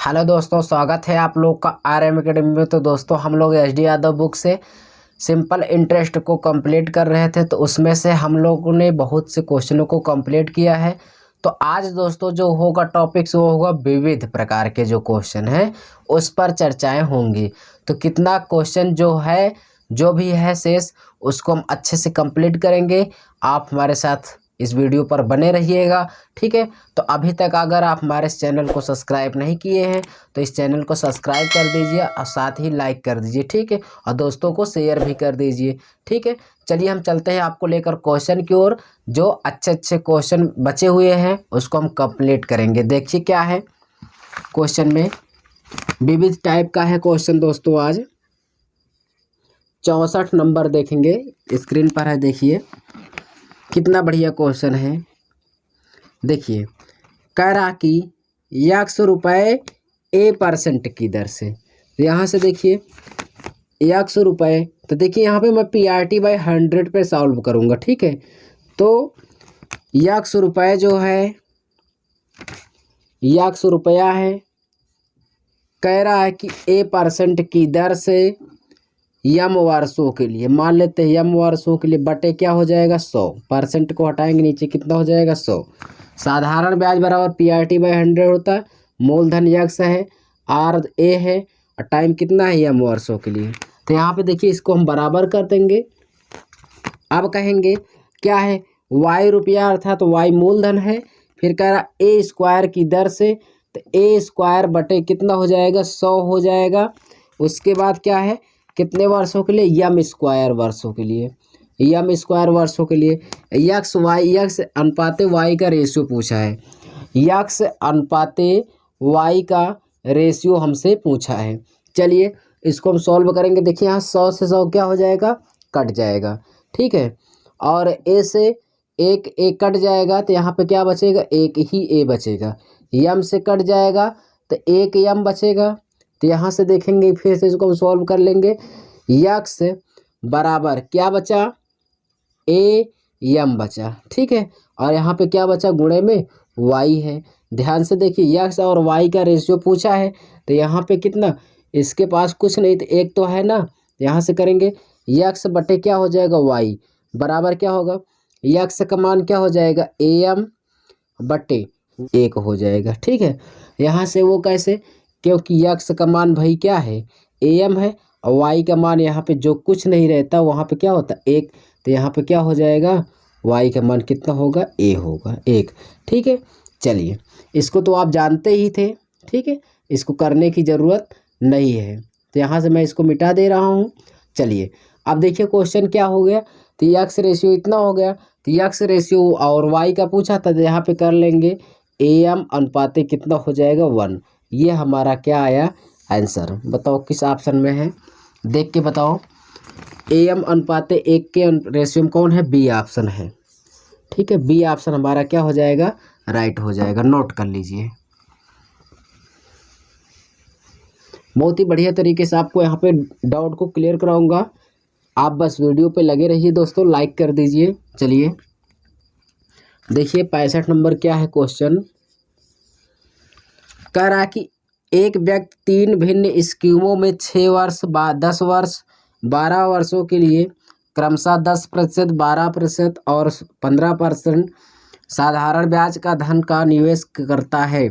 Hello दोस्तों, स्वागत है आप लोग का RM एकेडमी में। तो दोस्तों, हम लोग SD यादव बुक से सिंपल इंटरेस्ट को कंप्लीट कर रहे थे, तो उसमें से हम लोगों ने बहुत से क्वेश्चनों को कंप्लीट किया है। तो आज दोस्तों जो होगा टॉपिक्स वो होगा विविध प्रकार के जो क्वेश्चन हैं उस पर चर्चाएं होंगी। तो कितना क्वेश्चन जो है जो भी है शेष उसको हम अच्छे से कंप्लीट करेंगे। आप हमारे साथ इस वीडियो पर बने रहिएगा, ठीक है। तो अभी तक अगर आप हमारे इस चैनल को सब्सक्राइब नहीं किए हैं तो इस चैनल को सब्सक्राइब कर दीजिए और साथ ही लाइक कर दीजिए, ठीक है। और दोस्तों को शेयर भी कर दीजिए, ठीक है। चलिए हम चलते हैं आपको लेकर क्वेश्चन की ओर। जो अच्छे अच्छे क्वेश्चन बचे हुए हैं उसको हम कंप्लीट करेंगे। देखिए क्या है क्वेश्चन में, विविध टाइप का है क्वेश्चन दोस्तों। आज 64 नंबर देखेंगे, स्क्रीन पर है, देखिए कितना बढ़िया क्वेश्चन है। देखिए कह रहा कि 100 रुपये A% की दर से। तो यहाँ से देखिए 100 रुपये, तो देखिए यहाँ पे मैं PRT/100 पे सॉल्व करूँगा, ठीक है। तो 100 रुपये जो है 100 रुपया है, कह रहा है कि A% की दर से यम वर्षों के लिए, मान लेते हैं यम वर्षों के लिए, बटे क्या हो जाएगा 100%, को हटाएंगे नीचे कितना हो जाएगा 100। साधारण ब्याज बराबर PRT/100 होता है। मूलधन यक्स है, RA है और टाइम कितना है यम वर्षों के लिए। तो यहाँ पे देखिए इसको हम बराबर कर देंगे। अब कहेंगे क्या है, Y रुपया अर्थात Y मूलधन है। फिर कह रहा A² की दर से, तो A² बटे कितना हो जाएगा 100 हो जाएगा। उसके बाद क्या है, कितने वर्षों के लिए, यम² वर्षों के लिए, यम² वर्षों के लिए। यक्स अनुपाते वाई का रेशियो पूछा है, यक्स अनुपाते वाई का रेशियो हमसे पूछा है। चलिए इसको हम सॉल्व करेंगे। देखिए यहाँ 100 से 100 क्या हो जाएगा, कट जाएगा, ठीक है। और ए से एक कट जाएगा, तो यहाँ पे क्या बचेगा, एक ही ए बचेगा। यम से कट जाएगा तो एक यम बचेगा। तो यहाँ से देखेंगे, फिर से इसको हम सॉल्व कर लेंगे। यक्स बराबर क्या बचा, ए यम बचा, ठीक है। और यहाँ पे क्या बचा, गुणे में वाई है। ध्यान से देखिए यक्स और वाई का रेशियो पूछा है, तो यहाँ पे कितना, इसके पास कुछ नहीं तो एक तो है ना, यहाँ से करेंगे यक्स बटे क्या हो जाएगा वाई, बराबर क्या होगा, यक्स का मान क्या हो जाएगा AM बटे 1 हो जाएगा, ठीक है। यहाँ से वो कैसे, क्योंकि यक्स का मान भाई क्या है AM है, और वाई का मान यहाँ पे जो कुछ नहीं रहता वहाँ पे क्या होता 1। तो यहाँ पे क्या हो जाएगा, वाई का मान कितना होगा, A होगा 1, ठीक है। चलिए इसको तो आप जानते ही थे, ठीक है, इसको करने की ज़रूरत नहीं है। तो यहाँ से मैं इसको मिटा दे रहा हूँ। चलिए अब देखिए क्वेश्चन क्या हो गया। तो यक्स रेशियो इतना हो गया, तो यक्स रेशियो और वाई का पूछा था, तो यहाँ पे कर लेंगे AM अनुपाते कितना हो जाएगा 1। ये हमारा क्या आया आंसर। बताओ किस ऑप्शन में है, देख के बताओ। AM अनुपाते 1 के रेशियो में कौन है, B ऑप्शन है, ठीक है। B ऑप्शन हमारा क्या हो जाएगा, राइट हो जाएगा। नोट कर लीजिए। बहुत ही बढ़िया तरीके से आपको यहाँ पे डाउट को क्लियर कराऊंगा। आप बस वीडियो पे लगे रहिए दोस्तों, लाइक कर दीजिए। चलिए देखिए 65 नंबर क्या है क्वेश्चन। कह रहा है कि एक व्यक्ति 3 भिन्न स्कीमों में 6 वर्ष, 10 वर्ष, 12 वर्षों के लिए क्रमशः 10%, 12% और 15% साधारण ब्याज का धन का निवेश करता है।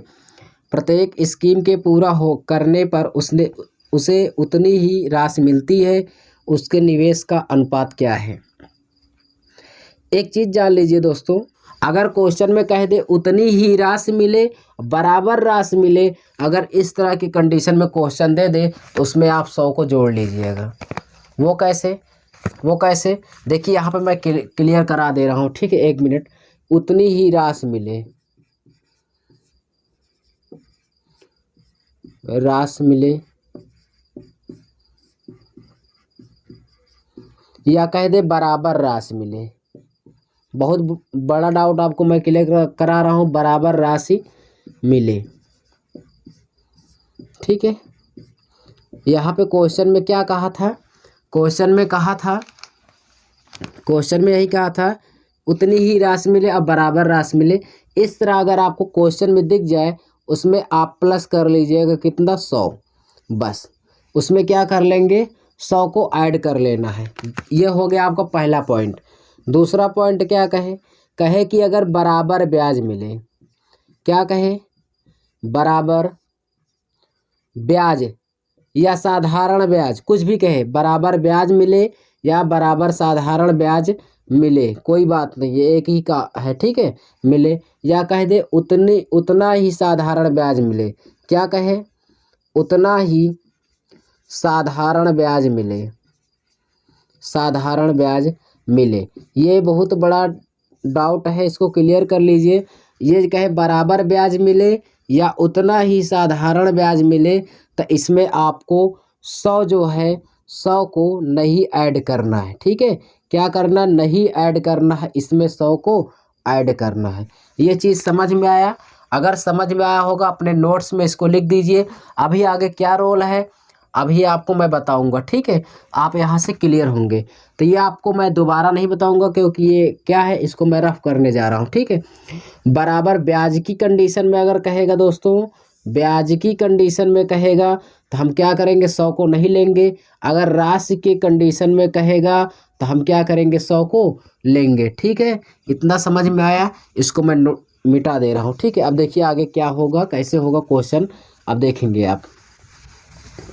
प्रत्येक स्कीम के पूरा हो करने पर उसे उतनी ही राशि मिलती है। उसके निवेश का अनुपात क्या है। एक चीज़ जान लीजिए दोस्तों, अगर क्वेश्चन में कह दे उतनी ही राशि मिले, बराबर राशि मिले, अगर इस तरह की कंडीशन में क्वेश्चन दे दे तो उसमें आप 100 को जोड़ लीजिएगा। वो कैसे देखिए यहाँ पे मैं क्लियर करा दे रहा हूँ, ठीक है। 1 मिनट। उतनी ही राशि मिले, या कह दे बराबर राशि मिले। बहुत बड़ा डाउट आपको मैं क्लियर करा रहा हूँ, बराबर राशि मिले, ठीक है। यहाँ पे क्वेश्चन में क्या कहा था, क्वेश्चन में यही कहा था उतनी ही राशि मिले और बराबर राशि मिले। इस तरह अगर आपको क्वेश्चन में दिख जाए उसमें आप प्लस कर लीजिएगा कितना 100, बस उसमें क्या कर लेंगे 100 को ऐड कर लेना है। ये हो गया आपका पहला पॉइंट। दूसरा पॉइंट क्या कहे कि अगर बराबर ब्याज मिले, क्या कहे, बराबर ब्याज या साधारण ब्याज, कुछ भी कहे, बराबर ब्याज मिले या बराबर साधारण ब्याज मिले, कोई बात नहीं, ये एक ही का है, ठीक है, मिले, या कह दे उतना ही साधारण ब्याज मिले, क्या कहे, उतना ही साधारण ब्याज मिले, साधारण ब्याज मिले। ये बहुत बड़ा डाउट है, इसको क्लियर कर लीजिए। ये कहे बराबर ब्याज मिले या उतना ही साधारण ब्याज मिले, तो इसमें आपको 100 जो है 100 को नहीं ऐड करना है, ठीक है, क्या करना, नहीं ऐड करना है, इसमें 100 को ऐड करना है। ये चीज़ समझ में आया? अगर समझ में आया होगा अपने नोट्स में इसको लिख दीजिए। अभी आगे क्या रोल है अभी आपको मैं बताऊंगा, ठीक है, आप यहाँ से क्लियर होंगे। तो ये आपको मैं दोबारा नहीं बताऊंगा क्योंकि ये क्या है, इसको मैं रफ करने जा रहा हूँ, ठीक है। बराबर ब्याज की कंडीशन में अगर कहेगा दोस्तों, ब्याज की कंडीशन में कहेगा तो हम क्या करेंगे 100 को नहीं लेंगे। अगर राशि के कंडीशन में कहेगा तो हम क्या करेंगे 100 को लेंगे, ठीक है। इतना समझ में आया? इसको मैं मिटा दे रहा हूँ, ठीक है। अब देखिए आगे क्या होगा, कैसे होगा क्वेश्चन, अब देखेंगे आप।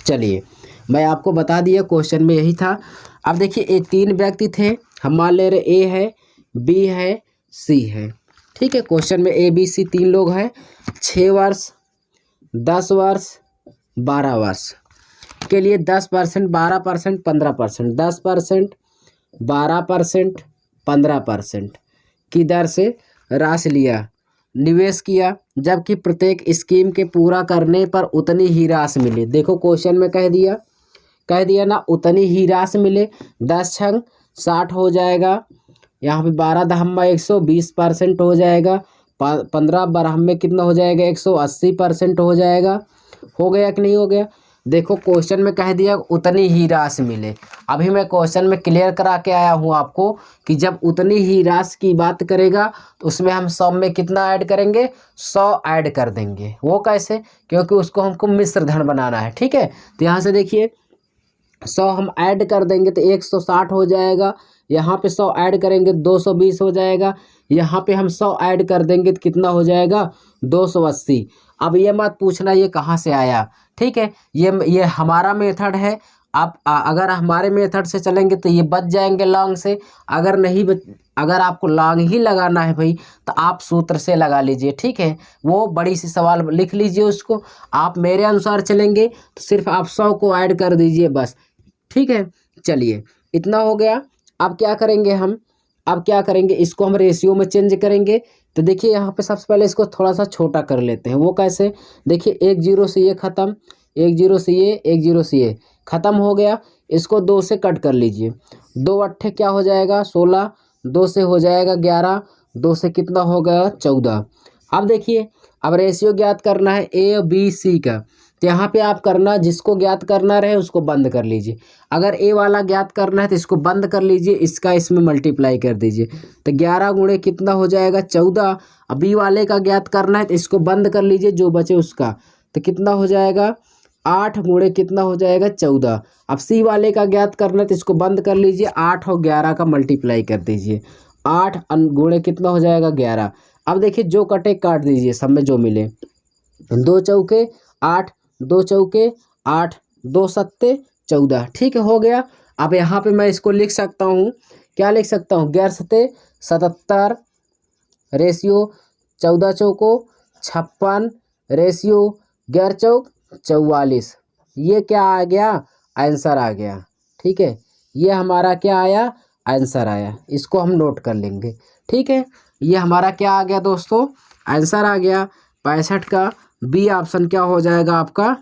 चलिए मैं आपको बता दिया, क्वेश्चन में यही था। अब देखिए ये 3 व्यक्ति थे, हम मान ले रहे ए है, बी है, सी है, ठीक है। क्वेश्चन में ए बी सी 3 लोग हैं। 6 वर्ष, 10 वर्ष, 12 वर्ष के लिए 10%, 12%, 15%, 10%, 12%, 15% की दर से राशि लिया, निवेश किया, जबकि प्रत्येक स्कीम के पूरा करने पर उतनी ही राशि मिले। देखो क्वेश्चन में कह दिया ना, उतनी ही राशि मिले। 10 छंग 60 हो जाएगा, यहाँ पे 12 दहम्मा 120% हो जाएगा, 15 बरहम में कितना हो जाएगा 180% हो जाएगा। हो गया कि नहीं हो गया? देखो क्वेश्चन में कह दिया उतनी ही राशि मिले। अभी मैं क्वेश्चन में क्लियर करा के आया हूँ आपको कि जब उतनी ही राशि की बात करेगा तो उसमें हम 100 में कितना ऐड करेंगे, 100 ऐड कर देंगे। वो कैसे? क्योंकि उसको हमको मिश्र धन बनाना है, ठीक है। तो यहाँ से देखिए 100 हम ऐड कर देंगे तो 160 हो जाएगा, यहाँ पे 100 ऐड करेंगे 220 हो जाएगा, यहाँ पे हम 100 ऐड कर देंगे तो कितना हो जाएगा 280। अब ये मत पूछना ये कहाँ से आया, ठीक है, ये हमारा मेथड है। आप अगर हमारे मेथड से चलेंगे तो ये बच जाएंगे लॉन्ग से। अगर आपको लॉन्ग ही लगाना है भाई तो आप सूत्र से लगा लीजिए, ठीक है। वो बड़ी सी सवाल लिख लीजिए उसको। आप मेरे अनुसार चलेंगे तो सिर्फ आप 100 को ऐड कर दीजिए बस, ठीक है। चलिए इतना हो गया। अब क्या करेंगे इसको हम रेशियो में चेंज करेंगे। तो देखिए यहाँ पे सबसे पहले इसको थोड़ा सा छोटा कर लेते हैं। वो कैसे? देखिए 1 0 से ये ख़त्म, 1 0 से ये, 1 0 से ये ख़त्म हो गया। इसको 2 से कट कर लीजिए, 2 अट्ठे क्या हो जाएगा 16, 2 से हो जाएगा 11, 2 से कितना हो गया 14। अब देखिए अब रेशियो ज्ञात करना है ए बी सी का। तो यहाँ पे आप करना, जिसको ज्ञात करना रहे उसको बंद कर लीजिए। अगर ए वाला ज्ञात करना है तो इसको बंद कर लीजिए, इसका इसमें मल्टीप्लाई कर दीजिए। तो 11 गुणे कितना हो जाएगा 14। अब बी वाले का ज्ञात करना है तो इसको बंद कर लीजिए, जो बचे उसका, तो कितना हो जाएगा 8 गुणे कितना हो जाएगा 14। अब सी वाले का ज्ञात करना है तो इसको बंद कर लीजिए, 8 और 11 का मल्टीप्लाई कर दीजिए, 8 गुणे कितना हो जाएगा 11। अब देखिए जो कटे काट दीजिए, सब में जो मिले, 2 चौके 8, 2 चौके 8, 2 सत्ते 14, ठीक है, हो गया। अब यहाँ पे मैं इसको लिख सकता हूँ, क्या लिख सकता हूँ, 11 सत्ते 77 रेशियो 14 चौको 56 रेशियो 11 चौक 44। ये क्या आ गया, आंसर आ गया, ठीक है। ये हमारा क्या आया, आंसर आया। इसको हम नोट कर लेंगे, ठीक है। ये हमारा क्या आ गया दोस्तों, आंसर आ गया। 65 का बी ऑप्शन क्या हो जाएगा आपका,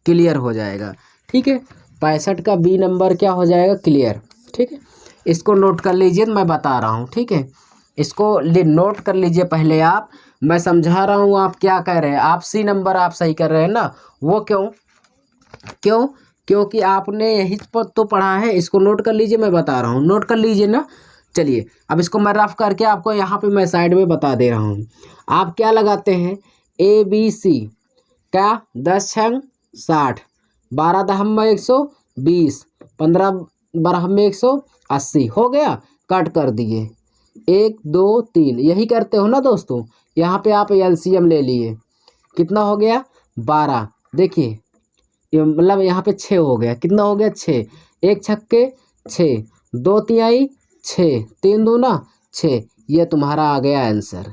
क्लियर हो जाएगा, ठीक है। 65 का बी नंबर क्या हो जाएगा, क्लियर, ठीक है। इसको नोट कर लीजिए, मैं बता रहा हूँ, ठीक है। इसको नोट कर लीजिए पहले आप, मैं समझा रहा हूँ आप क्या कह रहे हैं। आप सी नंबर आप सही कर रहे हैं ना, वो क्यों क्योंकि आपने यही तो पढ़ा है। इसको नोट कर लीजिए, मैं बता रहा हूँ, नोट कर लीजिए ना। चलिए अब इसको मैं रफ करके आपको यहाँ पे मैं साइड में बता दे रहा हूँ। आप क्या लगाते हैं, ABC क्या 10 छंग 60, 12 दहम में 120, 15 बरहम में 180 हो गया। कट कर दिए 1 2 3, यही करते हो ना दोस्तों। यहाँ पे आप LCM ले लिए, कितना हो गया 12। देखिए ये मतलब यहाँ पे 6 हो गया, कितना हो गया 6, 1 छक्के 6, 2 तिहाई 6, 3 दूना 6, ये तुम्हारा आ गया आंसर।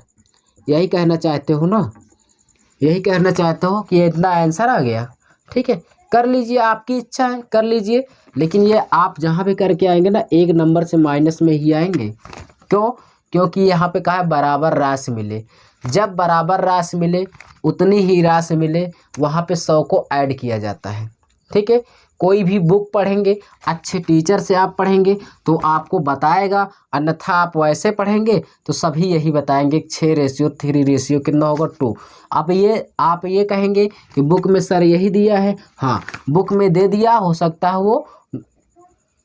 यही कहना चाहते हो ना, यही कहना चाहते हो कि ये इतना आंसर आ गया। ठीक है, कर लीजिए, आपकी इच्छा है कर लीजिए, लेकिन ये आप जहाँ भी करके आएंगे ना 1 नंबर से माइनस में ही आएंगे। क्यों? क्योंकि यहाँ पे कहा है बराबर राशि मिले। जब बराबर राशि मिले, उतनी ही राशि मिले, वहाँ पे 100 को ऐड किया जाता है। ठीक है, कोई भी बुक पढ़ेंगे, अच्छे टीचर से आप पढ़ेंगे तो आपको बताएगा, अन्यथा आप वैसे पढ़ेंगे तो सभी यही बताएंगे 6:3 कितना होगा 2। आप ये कहेंगे कि बुक में सर यही दिया है, हाँ बुक में दे दिया, हो सकता है वो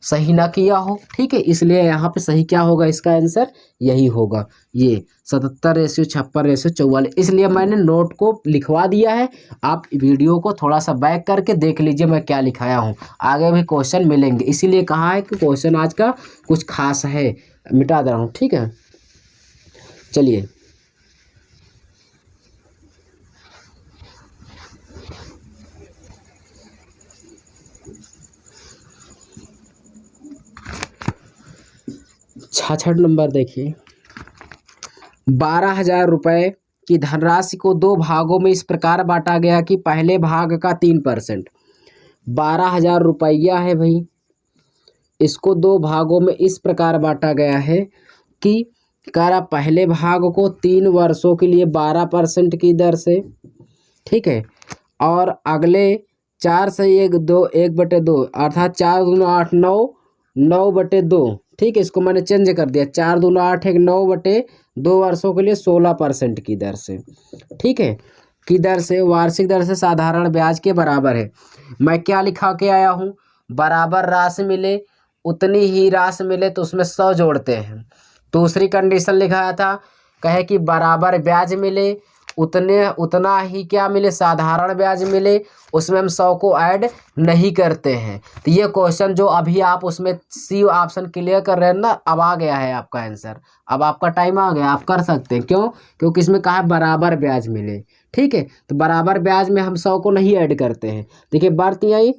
सही ना किया हो। ठीक है, इसलिए यहाँ पे सही क्या होगा, इसका आंसर यही होगा, ये 77:56:44। इसलिए मैंने नोट को लिखवा दिया है, आप वीडियो को थोड़ा सा बैक करके देख लीजिए मैं क्या लिखाया हूँ। आगे भी क्वेश्चन मिलेंगे, इसीलिए कहा है कि क्वेश्चन आज का कुछ खास है, मिटा दे रहा हूँ। ठीक है, चलिए छठ नंबर देखिए। 12,000 रुपये की धनराशि को 2 भागों में इस प्रकार बांटा गया कि पहले भाग का 3%। 12,000 रुपया है भाई, इसको 2 भागों में इस प्रकार बांटा गया है कि करा पहले भाग को 3 वर्षों के लिए 12% की दर से, ठीक है, और अगले 4 से 1/2 अर्थात 4 दूना 8 9 9/2। ठीक है, इसको मैंने चेंज कर दिया, 4 दूना 8 1 9/2 वर्षों के लिए 16% की दर से। ठीक है, की दर से, वार्षिक दर से साधारण ब्याज के बराबर है। मैं क्या लिखा के आया हूँ, बराबर राशि मिले, उतनी ही राशि मिले तो उसमें 100 जोड़ते हैं। दूसरी कंडीशन लिखाया था, कहे कि बराबर ब्याज मिले, उतना ही क्या मिले, साधारण ब्याज मिले, उसमें हम 100 को ऐड नहीं करते हैं। तो ये क्वेश्चन जो अभी आप उसमें सी ऑप्शन क्लियर कर रहे हैं ना, अब आ गया है आपका आंसर, अब आपका टाइम आ गया, आप कर सकते हैं। क्यों? क्योंकि इसमें कहा है बराबर ब्याज मिले। ठीक है, तो बराबर ब्याज में हम 100 को नहीं ऐड करते हैं। देखिए बढ़ती आई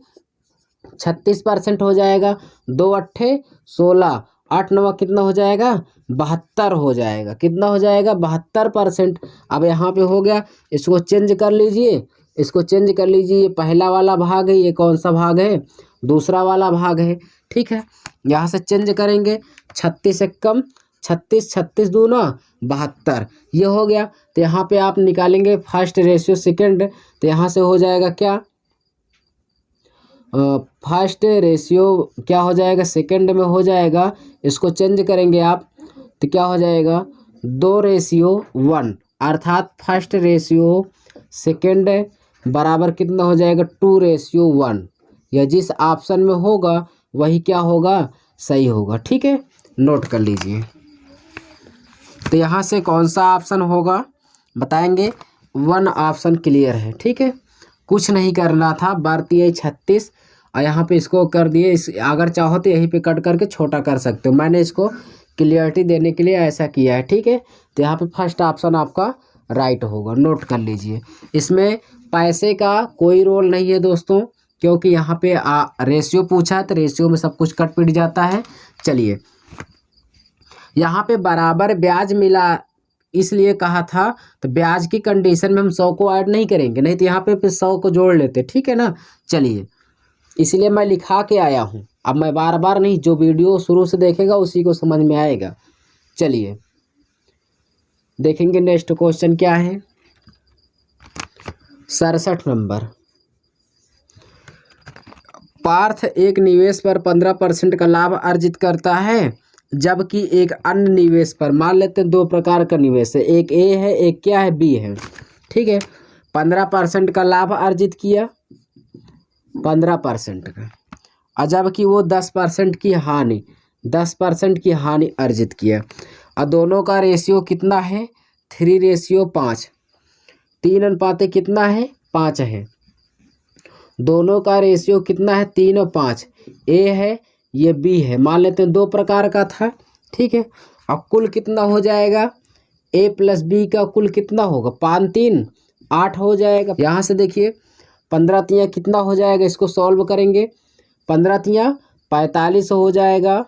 36% हो जाएगा, 2 अट्ठे 16, 8 9 कितना हो जाएगा 72 हो जाएगा, कितना हो जाएगा 72%। अब यहाँ पे हो गया, इसको चेंज कर लीजिए, इसको चेंज कर लीजिए, ये पहला वाला भाग है, ये कौन सा भाग है, दूसरा वाला भाग है। ठीक है, यहाँ से चेंज करेंगे, 36 एक कम 36, 36 दूना 72, ये हो गया। तो यहाँ पे आप निकालेंगे फर्स्ट रेशियो सेकंड, तो यहाँ से हो जाएगा क्या, फर्स्ट रेशियो क्या हो जाएगा, सेकंड में हो जाएगा, इसको चेंज करेंगे आप तो क्या हो जाएगा 2:1, अर्थात फर्स्ट रेशियो सेकंड बराबर कितना हो जाएगा 2:1। या जिस ऑप्शन में होगा वही क्या होगा, सही होगा। ठीक है, नोट कर लीजिए। तो यहाँ से कौन सा ऑप्शन होगा बताएंगे, 1 ऑप्शन क्लियर है। ठीक है, कुछ नहीं करना था, भारतीय 36 और यहाँ पे इसको कर दिए। इस अगर चाहो तो यहीं पे कट करके छोटा कर सकते हो, मैंने इसको क्लियरिटी देने के लिए ऐसा किया है। ठीक है, तो यहाँ पे फर्स्ट ऑप्शन आपका राइट होगा, नोट कर लीजिए। इसमें पैसे का कोई रोल नहीं है दोस्तों, क्योंकि यहाँ पे रेशियो पूछा है तो रेशियो में सब कुछ कट पिट जाता है। चलिए, यहाँ पे बराबर ब्याज मिला इसलिए कहा था, तो ब्याज की कंडीशन में हम 100 को ऐड नहीं करेंगे, नहीं तो यहाँ पे 100 को जोड़ लेते। ठीक है ना, चलिए इसलिए मैं लिखा के आया हूँ, अब मैं बार बार नहीं, जो वीडियो शुरू से देखेगा उसी को समझ में आएगा। चलिए देखेंगे नेक्स्ट क्वेश्चन क्या है, 67 नंबर। पार्थ एक निवेश पर 15% का लाभ अर्जित करता है, जबकि एक अन्य निवेश पर, मान लेते हैं 2 प्रकार का निवेश है, एक ए है एक क्या है बी है। ठीक है, 15% का लाभ अर्जित किया, 15% का, और जबकि वो 10% की हानि, 10% की हानि अर्जित किया, और दोनों का रेशियो कितना है 3:5। 3 कितना है 5 है। दोनों का रेशियो कितना है 3 और 5। ए है ये बी है, मान लेते हैं 2 प्रकार का था, ठीक है। अब कुल कितना हो जाएगा, ए प्लस बी का कुल कितना होगा, 5 3 8 हो जाएगा। यहाँ से देखिए 15 तियाँ कितना हो जाएगा, इसको सॉल्व करेंगे 15 तियाँ 45 हो जाएगा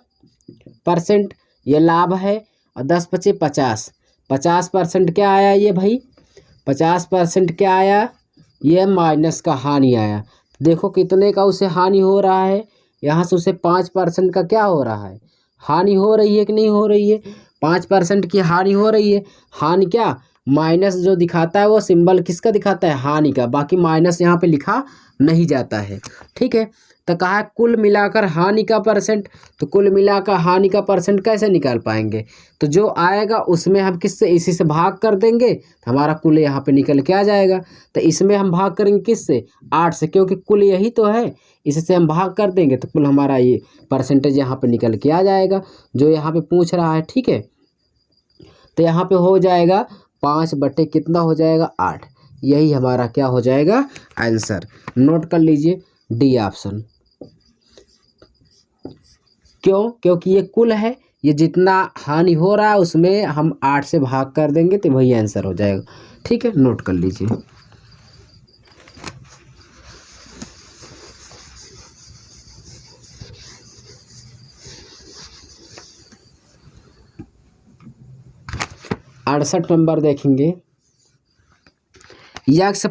परसेंट, ये लाभ है। और 10 बचे 50, 50% क्या आया ये भाई, 50% क्या आया, ये माइनस का हानि आया। देखो कितने का उसे हानि हो रहा है, यहाँ से उसे 5% का क्या हो रहा है, हानि हो रही है कि नहीं हो रही है, 5% की हानि हो रही है। हानि क्या, माइनस जो दिखाता है वो सिंबल किसका दिखाता है, हानि का, बाकी माइनस यहाँ पे लिखा नहीं जाता है, ठीक है। तो कहा कुल मिलाकर हानि का परसेंट, तो कुल मिलाकर हानि का परसेंट कैसे निकाल पाएंगे, तो जो आएगा उसमें हम किससे, इसी से भाग कर देंगे तो हमारा कुल यहाँ पे निकल के आ जाएगा। तो इसमें हम भाग करेंगे किससे, 8 से, क्योंकि कुल यही तो है, इससे हम भाग कर देंगे तो कुल हमारा ये परसेंटेज यहाँ पे निकल के आ जाएगा जो यहाँ पे पूछ रहा है, ठीक है। तो यहाँ पे हो जाएगा 5 बटे कितना हो जाएगा 8, यही हमारा क्या हो जाएगा आंसर। नोट कर लीजिए डी ऑप्शन। क्यों, क्योंकि ये कुल है, ये जितना हानि हो रहा है उसमें हम 8 से भाग कर देंगे तो वही आंसर हो जाएगा, ठीक है। नोट कर लीजिए। अड़सठ नंबर देखेंगे, यक्स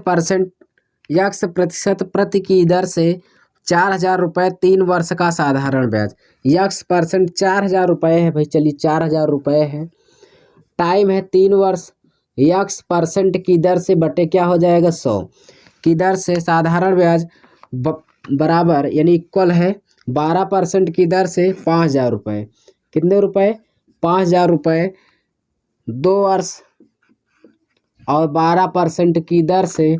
प्रतिशत प्रति की दर से 4,000 रुपये 3 वर्ष का साधारण ब्याज। यक्स परसेंट 4,000 रुपये है भाई, चलिए 4,000 रुपये है, टाइम है 3 वर्ष, यक्स परसेंट की दर से बटे क्या हो जाएगा 100 की दर से साधारण ब्याज बराबर यानी इक्वल है 12% की दर से 5,000 रुपये। कितने रुपए, 5,000 रुपये 2 वर्ष और 12% की दर से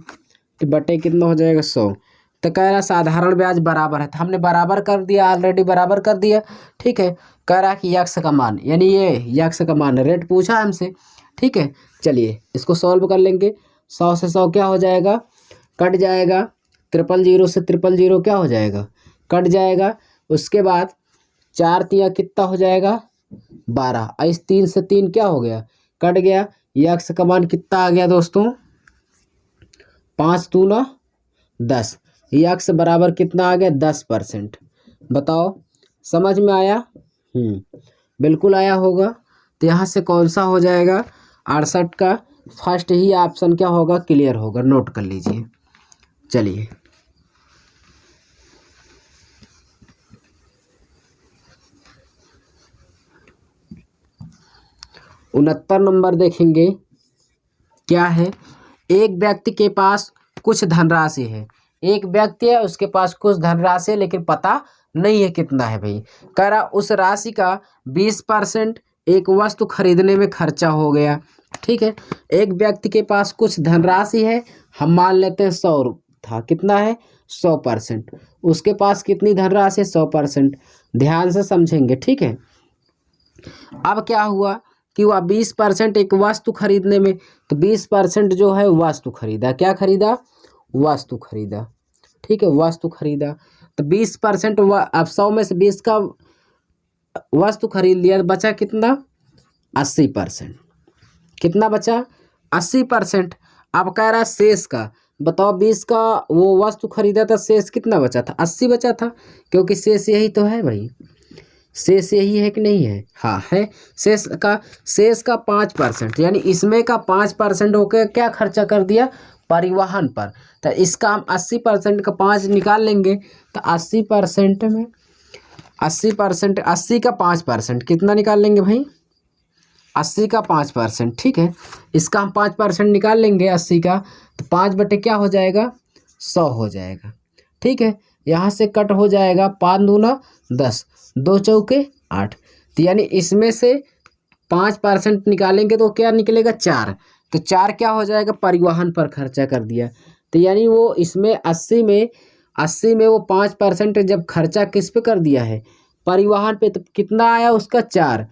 बटे कितना हो जाएगा 100। तो कह रहा साधारण ब्याज बराबर है, तो हमने बराबर कर दिया, ऑलरेडी बराबर कर दिया, ठीक है। कह रहा कि यक्स का मान, यानी ये यक्स का मान रेट पूछा हमसे, ठीक है। चलिए इसको सॉल्व कर लेंगे, 100 से 100 क्या हो जाएगा, कट जाएगा, 000 से 000 क्या हो जाएगा, कट जाएगा। उसके बाद 4 तियाँ कितना हो जाएगा 12, इस 3 से 3 क्या हो गया, कट गया। यक्स का मान कितना आ गया दोस्तों, 5 दूना 10, यक्स बराबर कितना आ गया 10%। बताओ समझ में आया, बिल्कुल आया होगा। तो यहाँ से कौन सा हो जाएगा 68 का फर्स्ट ही ऑप्शन क्या होगा, क्लियर होगा, नोट कर लीजिए। चलिए 69 नंबर देखेंगे, क्या है, एक व्यक्ति के पास कुछ धनराशि है, एक व्यक्ति है उसके पास कुछ धनराशि है लेकिन पता नहीं है कितना है भाई। कह रहा उस राशि का 20% एक वस्तु खरीदने में खर्चा हो गया, ठीक है। एक व्यक्ति के पास कुछ धनराशि है, हम मान लेते हैं 100 था, कितना है 100%, उसके पास कितनी धनराशि है 100%, ध्यान से समझेंगे, ठीक है। अब क्या हुआ कि वह 20% एक वस्तु खरीदने में, तो 20% जो है वस्तु खरीदा, क्या खरीदा, वस्तु खरीदा, ठीक है, वस्तु खरीदा। तो 20% अब 100 में से 20 का वस्तु खरीद लिया, बचा कितना 80%, कितना बचा 80%। अब कह रहा है शेष का, बताओ 20 का वो वस्तु खरीदा था, शेष कितना बचा था 80 बचा था, क्योंकि शेष यही तो है भाई, शेष यही है कि नहीं है, हाँ है। शेष का 5%, यानी इसमें का 5% होकर क्या खर्चा कर दिया परिवहन पर। तो इसका हम 80% का 5 निकाल लेंगे, तो 80% में 80% 80 का 5% कितना निकाल लेंगे भाई, 80 का 5%, ठीक है। इसका हम 5% निकाल लेंगे 80 का, तो 5 बटे क्या हो जाएगा 100 हो जाएगा, ठीक है। यहाँ से कट हो जाएगा 5 दूना 10, 2 चौके 8, तो यानी इसमें से 5% निकालेंगे तो क्या निकलेगा 4, तो 4 क्या हो जाएगा परिवहन पर खर्चा कर दिया। तो यानी वो इसमें 80 में वो 5% जब खर्चा किस पे कर दिया है परिवहन पे, तो कितना आया उसका 4,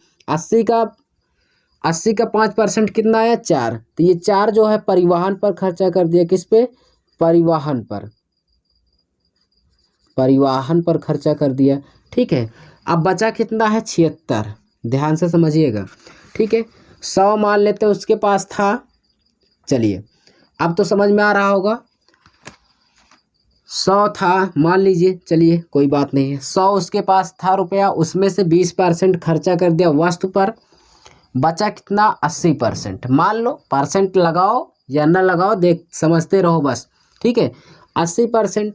80 का 5% कितना आया 4, तो ये 4 जो है परिवहन पर खर्चा कर दिया। किस पे? परिवहन पर, परिवहन पर खर्चा कर दिया। ठीक है, अब बचा कितना है 76, ध्यान से समझिएगा। ठीक है, 100 मान लेते उसके पास था। चलिए अब तो समझ में आ रहा होगा, 100 था मान लीजिए, चलिए कोई बात नहीं है, 100 उसके पास था रुपया, उसमें से 20% खर्चा कर दिया वस्तु पर, बचा कितना 80%। मान लो परसेंट लगाओ या ना लगाओ, देख समझते रहो बस। ठीक है, 80%।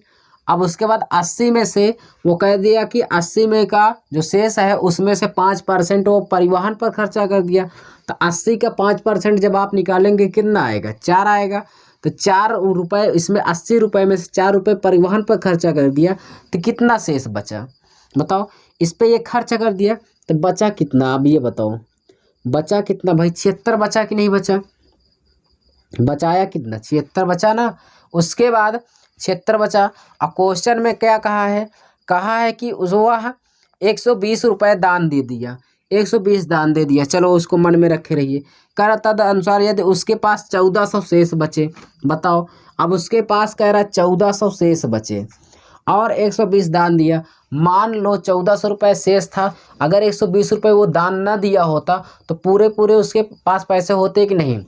अब उसके बाद 80 में से वो कह दिया कि 80 में का जो शेष है उसमें से 5% वो परिवहन पर खर्चा कर दिया। तो 80 का 5% जब आप निकालेंगे कितना आएगा? 4 आएगा। तो 4 रुपये इसमें, 80 रुपये में से 4 रुपये परिवहन पर खर्चा कर दिया, तो कितना शेष बचा बताओ? इस पे ये खर्चा कर दिया तो बचा कितना? अब ये बताओ बचा कितना भाई? 76 बचा कि नहीं बचा? बचाया कितना? 76 बचा ना। उसके बाद 76 बचा। अब क्वेश्चन में क्या कहा है? कहा है कि वह 120 रुपये दान दे दिया, 120 दान दे दिया। चलो उसको मन में रखे रहिए। कर तद अनुसार यदि उसके पास 1400 शेष बचे, बताओ। अब उसके पास कह रहा है 1400 शेष बचे और 120 दान दिया। मान लो 1400 रुपये शेष था, अगर 120 रुपये वो दान ना दिया होता तो पूरे पूरे उसके पास पैसे होते कि नहीं?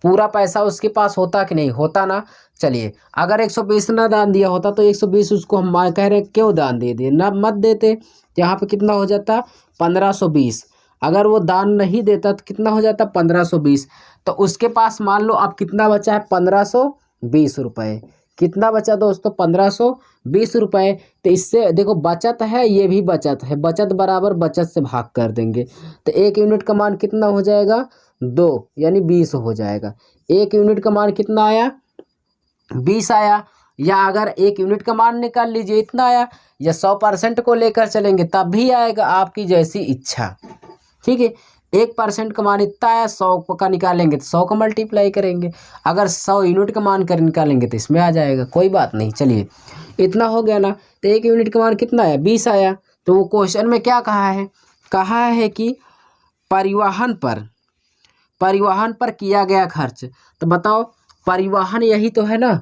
पूरा पैसा उसके पास होता कि नहीं? होता ना। चलिए अगर 120 ना दान दिया होता तो 120 उसको हम कह रहे क्यों दान दे दिए ना, मत देते। यहाँ पे कितना हो जाता? 1520। अगर वो दान नहीं देता तो कितना हो जाता? 1520। तो उसके पास मान लो अब कितना बचा है? 1520 रुपये। कितना बचा दोस्तों? 1520 रुपये। तो इससे देखो बचत है, ये भी बचत है, बचत बराबर बचत से भाग कर देंगे तो 1 यूनिट का मान कितना हो जाएगा? 2, यानी 20 हो जाएगा। 1 यूनिट का मान कितना आया? 20 आया। या अगर 1 यूनिट का मान निकाल लीजिए इतना आया, या 100% को लेकर चलेंगे तब भी आएगा, आपकी जैसी इच्छा। ठीक है, 1% का मान इतना आया, 100 का निकालेंगे तो 100 का मल्टीप्लाई करेंगे, अगर 100 यूनिट का मान कर निकालेंगे तो इसमें आ जाएगा, कोई बात नहीं। चलिए इतना हो गया ना। तो 1 यूनिट का मान कितना आया? 20 आया। तो वो क्वेश्चन में क्या कहा है? कहा है कि परिवहन पर, परिवहन पर किया गया खर्च। तो बताओ परिवहन यही तो है ना,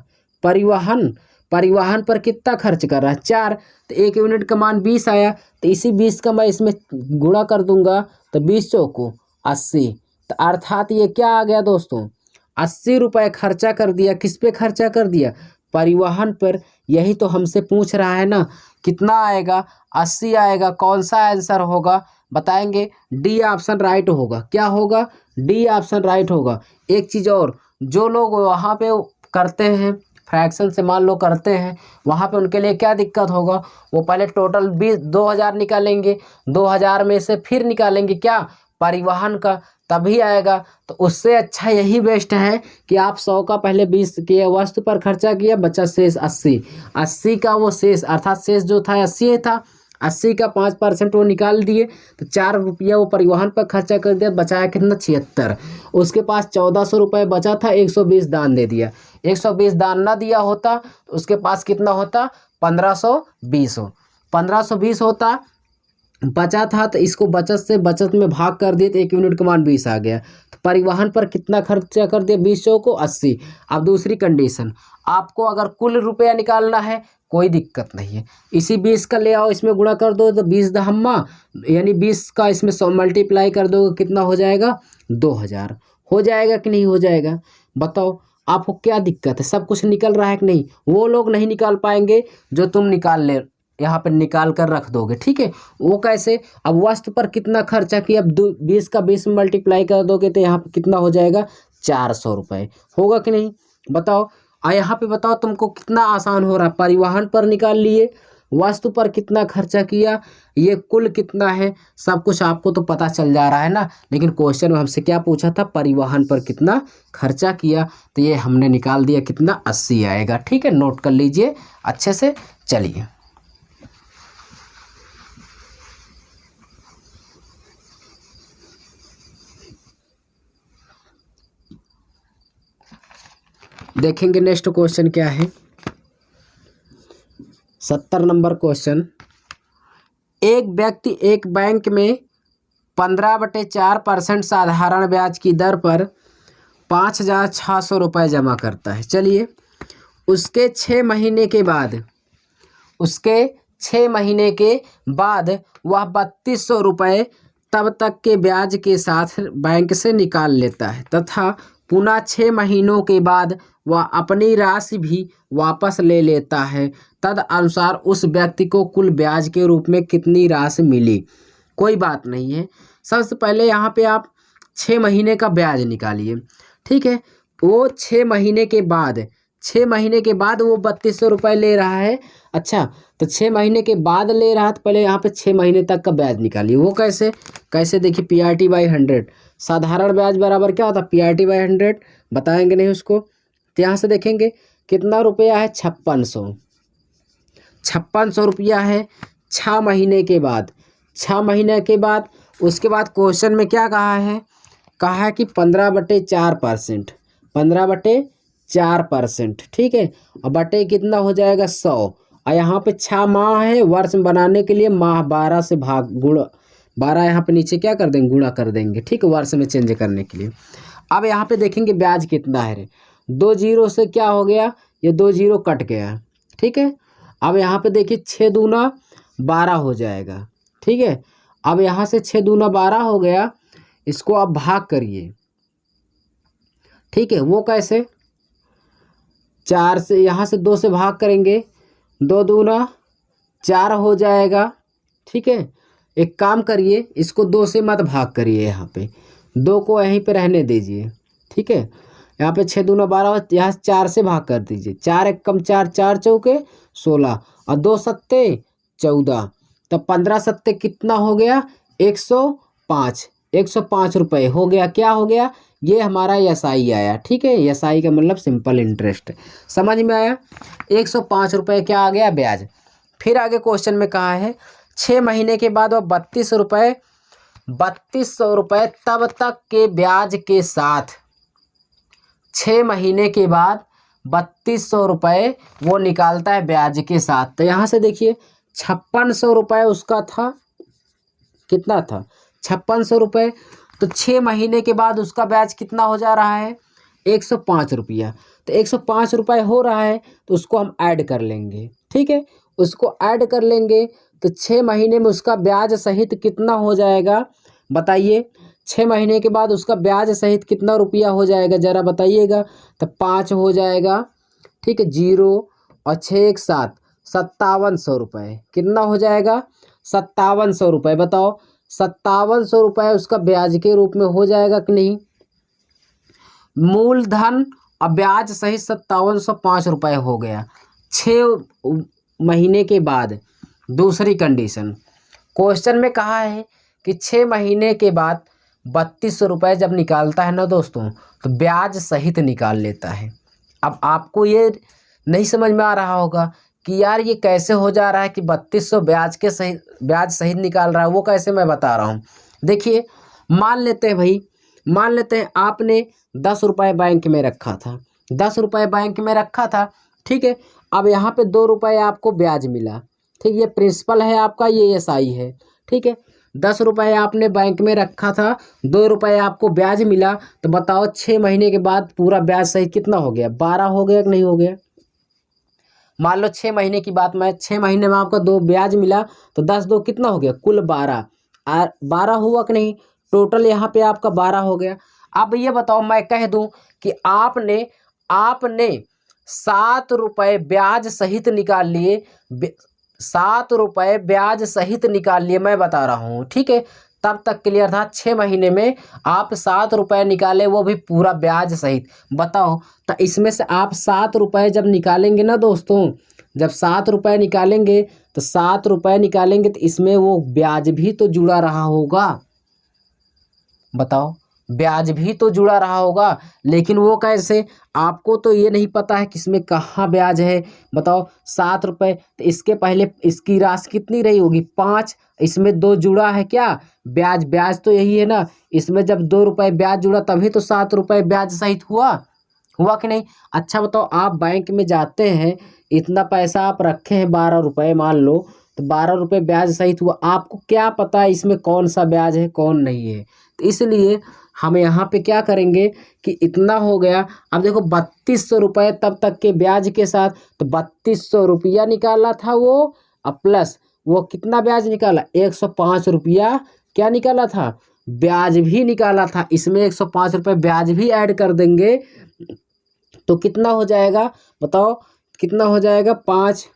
परिवहन, परिवहन पर कितना खर्च कर रहा है? 4। तो 1 यूनिट का मान 20 आया, तो इसी 20 का मैं इसमें गुणा कर दूंगा तो 20 चौको 80। तो अर्थात ये क्या आ गया दोस्तों? 80 रुपये खर्चा कर दिया। किस पे खर्चा कर दिया? परिवहन पर। यही तो हमसे पूछ रहा है ना, कितना आएगा? 80 आएगा। कौन सा आंसर होगा बताएंगे? डी ऑप्शन राइट होगा। क्या होगा? डी ऑप्शन राइट होगा। एक चीज़ और, जो लोग वहाँ पे करते हैं फ्रैक्शन से मान लो करते हैं, वहाँ पे उनके लिए क्या दिक्कत होगा? वो पहले टोटल 2000 निकालेंगे, 2000 में से फिर निकालेंगे क्या? परिवहन का, तभी आएगा। तो उससे अच्छा यही बेस्ट है कि आप 100 का पहले 20 के वस्तु पर खर्चा किया, बचा शेष 80। 80 का वो शेष, अर्थात शेष जो था 80 था, 80 का 5% वो निकाल दिए तो 4 रुपया वो परिवहन पर खर्चा कर दिया, बचाया कितना? 76। उसके पास 1400 रुपये बचा था, 120 दान दे दिया। 120 दान ना दिया होता तो उसके पास कितना होता? 1520 हो, 1520 होता। बचा था तो इसको बचत से बचत में भाग कर दिए तो 1 यूनिट का मान 20 आ गया। तो परिवहन पर कितना खर्चा कर दिया? 20 को 80। अब दूसरी कंडीशन, आपको अगर कुल रुपया निकालना है कोई दिक्कत नहीं है, इसी 20 का ले आओ, इसमें गुणा कर दो तो 20 दहम्मा, यानी 20 का इसमें 100 मल्टीप्लाई कर दो, कितना हो जाएगा? 2000 हो जाएगा कि नहीं हो जाएगा? बताओ आपको क्या दिक्कत है? सब कुछ निकल रहा है कि नहीं? वो लोग नहीं निकाल पाएंगे जो तुम निकाल ले, यहाँ पर निकाल कर रख दोगे। ठीक है, वो कैसे? अब वस्तु पर कितना खर्चा किया? अब 20 का 20 में मल्टीप्लाई कर दोगे तो यहाँ पर कितना हो जाएगा? 400 रुपये। होगा कि नहीं बताओ? यहाँ पे बताओ तुमको कितना आसान हो रहा है। परिवहन पर निकाल लिए, वस्तु पर कितना खर्चा किया, ये कुल कितना है, सब कुछ आपको तो पता चल जा रहा है ना। लेकिन क्वेश्चन में हमसे क्या पूछा था? परिवहन पर कितना खर्चा किया, तो ये हमने निकाल दिया, कितना? 80 आएगा। ठीक है, नोट कर लीजिए अच्छे से। चलिए देखेंगे नेक्स्ट क्वेश्चन क्या है। 70 नंबर क्वेश्चन। एक व्यक्ति एक बैंक में 15/4% साधारण ब्याज की दर पर 5,600 रुपये जमा करता है। चलिए, उसके 6 महीने के बाद वह 3200 रुपये तब तक के ब्याज के साथ बैंक से निकाल लेता है तथा पुनः 6 महीनों के बाद वह अपनी राशि भी वापस ले लेता है। तदनुसार उस व्यक्ति को कुल ब्याज के रूप में कितनी राशि मिली? कोई बात नहीं है। सबसे पहले यहाँ पे आप 6 महीने का ब्याज निकालिए, ठीक है। वो 6 महीने के बाद वो 3200 रुपये ले रहा है। अच्छा, तो 6 महीने के बाद ले रहा है तो पहले यहाँ पे 6 महीने तक का ब्याज निकालिए। वो कैसे देखिए, PRT/100 साधारण ब्याज बराबर क्या होता है? PRT/100 बताएंगे नहीं उसको, तो यहाँ से देखेंगे कितना रुपया है, 5600 रुपया है 6 महीने के बाद। 6 महीने के बाद उसके बाद क्वेश्चन में क्या कहा है कि 15/4%, 15/4%, ठीक है। और बटे कितना हो जाएगा, 100। और यहाँ पे 6 माह है, वर्ष बनाने के लिए माह 12 से गुणा 12 यहाँ पे नीचे क्या कर देंगे, गुणा कर देंगे, ठीक है, वर्ष में चेंज करने के लिए। अब यहाँ पे देखेंगे ब्याज कितना है। 2 जीरो से क्या हो गया, ये 2 जीरो कट गया, ठीक है। अब यहाँ पे देखिए 6 दूना 12 हो जाएगा, ठीक है। अब यहाँ से 6 दूना 12 हो गया, इसको आप भाग करिए, ठीक है। वो कैसे, 4 से, यहाँ से 2 से भाग करेंगे, 2 दूना 4 हो जाएगा, ठीक है। एक काम करिए, इसको 2 से मत भाग करिए, यहाँ पे 2 को यहीं पे रहने दीजिए, ठीक है। यहाँ पे 6 दूना 12, यहाँ 4 से भाग कर दीजिए। 4 एकम 4, 4 चौके 16 और 2 सत्ते 14, तब 15 सत्ते कितना हो गया, 105 रुपये हो गया। क्या हो गया, ये हमारा SI आया, ठीक है। SI का मतलब सिंपल इंटरेस्ट, समझ में आया। 105 रुपये क्या आ गया, ब्याज। फिर आगे क्वेश्चन में कहा है 6 महीने के बाद वह 3200 रुपये तब तक के ब्याज के साथ, 6 महीने के बाद 3200 रुपये वो निकालता है ब्याज के साथ। तो यहाँ से देखिए 5600 रुपये उसका था, कितना था, 5600 रुपये। तो 6 महीने के बाद उसका ब्याज कितना हो जा रहा है, 105 रुपया। तो 105 रुपये हो रहा है, तो उसको हम ऐड कर लेंगे, ठीक है। उसको ऐड कर लेंगे तो 6 महीने में उसका ब्याज सहित कितना हो जाएगा, बताइए। 6 महीने के बाद उसका ब्याज सहित कितना रुपया हो जाएगा, ज़रा बताइएगा। तो 5 हो जाएगा, ठीक है, 0 और 6 1 7, 5700 रुपये। कितना हो जाएगा, 5700 रुपये। बताओ, 5700 रुपये उसका ब्याज के रूप में हो जाएगा कि नहीं। मूलधन और ब्याज सहित 5705 रुपये हो गया। 6 महीने के बाद दूसरी कंडीशन, क्वेश्चन में कहा है कि 6 महीने के बाद 3200 रुपये जब निकालता है ना दोस्तों, तो ब्याज सहित निकाल लेता है। अब आपको ये नहीं समझ में आ रहा होगा कि यार ये कैसे हो जा रहा है कि 3200 ब्याज सहित निकाल रहा है, वो कैसे मैं बता रहा हूँ। देखिए, मान लेते हैं आपने 10 रुपये बैंक में रखा था, 10 रुपये बैंक में रखा था, ठीक है। अब यहाँ पे 2 रुपये आपको ब्याज मिला, ठीक, ये प्रिंसिपल है आपका, ये SI है, ठीक है। 10 रुपये आपने बैंक में रखा था, 2 रुपये आपको ब्याज मिला, तो बताओ 6 महीने के बाद पूरा ब्याज सहित कितना हो गया, 12 हो गया कि नहीं हो गया। मान लो 6 महीने की बात, मैं 6 महीने में आपका 2 ब्याज मिला, तो 10 2 कितना हो गया, कुल 12 हुआ कि नहीं। टोटल यहाँ पे आपका 12 हो गया। अब ये बताओ, मैं कह दूं कि आपने 7 रुपये ब्याज सहित निकाल लिए, 7 रुपये ब्याज सहित निकाल लिए, मैं बता रहा हूँ, ठीक है। तब तक क्लियर था। 6 महीने में आप 7 रुपये निकाले, वो भी पूरा ब्याज सहित। बताओ, तो इसमें से आप 7 रुपये जब निकालेंगे ना दोस्तों, जब 7 रुपये निकालेंगे, तो 7 रुपये निकालेंगे तो इसमें वो ब्याज भी तो जुड़ा रहा होगा। बताओ, ब्याज भी तो जुड़ा रहा होगा, लेकिन वो कैसे, आपको तो ये नहीं पता है कि इसमें कहाँ ब्याज है। बताओ, 7 रुपये, तो इसके पहले इसकी राशि कितनी रही होगी, 5, इसमें 2 जुड़ा है क्या, ब्याज तो यही है ना। इसमें जब 2 रुपये ब्याज जुड़ा तभी तो 7 रुपये ब्याज सहित हुआ कि नहीं। अच्छा बताओ, आप बैंक में जाते हैं, इतना पैसा आप रखे हैं 12 रुपये मान लो, तो 12 रुपये ब्याज सहित हुआ। आपको क्या पता है इसमें कौन सा ब्याज है कौन नहीं है, तो इसलिए हम यहाँ पे क्या करेंगे कि इतना हो गया। अब देखो 3200 रुपये तब तक के ब्याज के साथ, तो 3200 रुपया निकाला था वो, अब प्लस वो कितना ब्याज निकाला, 105 रुपया क्या निकाला था, ब्याज भी निकाला था। इसमें 105 रुपये ब्याज भी ऐड कर देंगे तो कितना हो जाएगा बताओ, कितना हो जाएगा 5,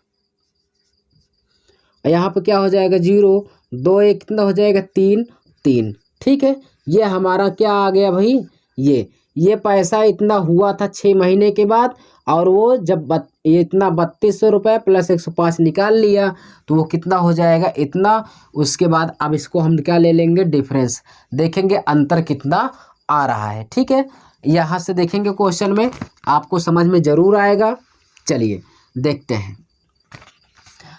यहाँ पे क्या हो जाएगा 0, 2 1 कितना हो जाएगा 3 3। ठीक है, ये हमारा क्या आ गया भाई, ये पैसा इतना हुआ था 6 महीने के बाद, और वो जब ये इतना 3200 रुपये प्लस 105 निकाल लिया तो वो कितना हो जाएगा इतना। उसके बाद अब इसको हम क्या ले लेंगे, डिफरेंस देखेंगे अंतर कितना आ रहा है। ठीक है, यहाँ से देखेंगे क्वेश्चन में, आपको समझ में ज़रूर आएगा। चलिए देखते हैं,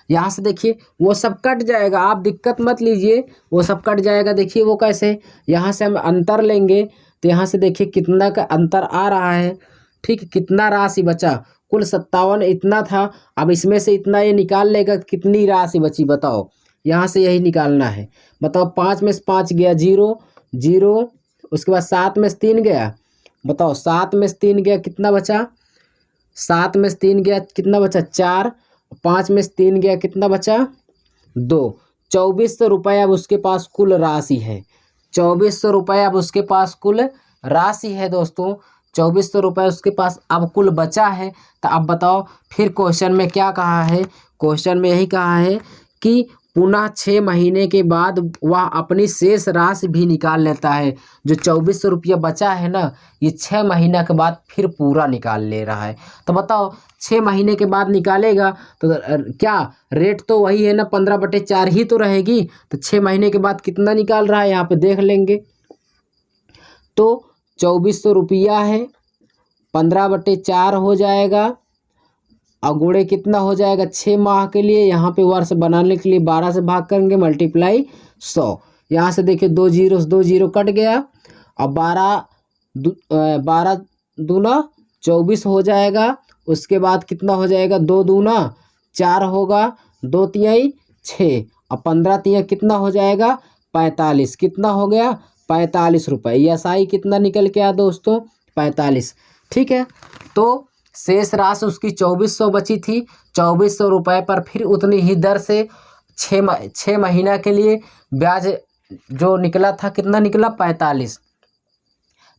यहाँ से देखिए वो सब कट जाएगा, आप दिक्कत मत लीजिए, वो सब कट जाएगा। देखिए वो कैसे, यहाँ से हम अंतर लेंगे तो यहाँ से देखिए कितना का अंतर आ रहा है। ठीक, कितना राशि बचा, कुल 57 इतना था, अब इसमें से इतना ये निकाल लेगा, कितनी राशि बची बताओ, यहाँ से यही निकालना है। बताओ 5 में से 5 गया 0 0, उसके बाद 7 में से 3 गया, बताओ 7 में से 3 गया कितना बचा, 7 में से 3 गया कितना बचा 4, 5 में से 3 गया कितना बचा 2। 2400 रुपये अब उसके पास कुल राशि है, 2400 रुपये अब उसके पास कुल राशि है दोस्तों, 2400 रुपये उसके पास अब कुल बचा है। तो अब बताओ फिर क्वेश्चन में क्या कहा है, क्वेश्चन में यही कहा है कि पुनः 6 महीने के बाद वह अपनी शेष राशि भी निकाल लेता है। जो 2400 रुपया बचा है ना, ये 6 महीना के बाद फिर पूरा निकाल ले रहा है। तो बताओ 6 महीने के बाद निकालेगा तो क्या रेट तो वही है ना, 15/4 ही तो रहेगी। तो 6 महीने के बाद कितना निकाल रहा है यहाँ पे देख लेंगे। तो 2400 रुपया है, 15/4 हो जाएगा, और गुणे कितना हो जाएगा 6 माह के लिए। यहाँ पे वर्ष बनाने के लिए 12 से भाग करेंगे, मल्टीप्लाई 100। यहाँ से देखिए 2 0 कट गया, और 12 दूना 24 हो जाएगा। उसके बाद कितना हो जाएगा, 2 दूना 4 होगा, 2 तिहाई 6, और 15 तिहाई कितना हो जाएगा 45। कितना हो गया 45 रुपये। एसआई कितना निकल के आया दोस्तों 45। ठीक है, तो शेष राशि उसकी 2400 बची थी, 2400 रुपये पर फिर उतनी ही दर से 6 महीना के लिए ब्याज जो निकला था कितना निकला 45।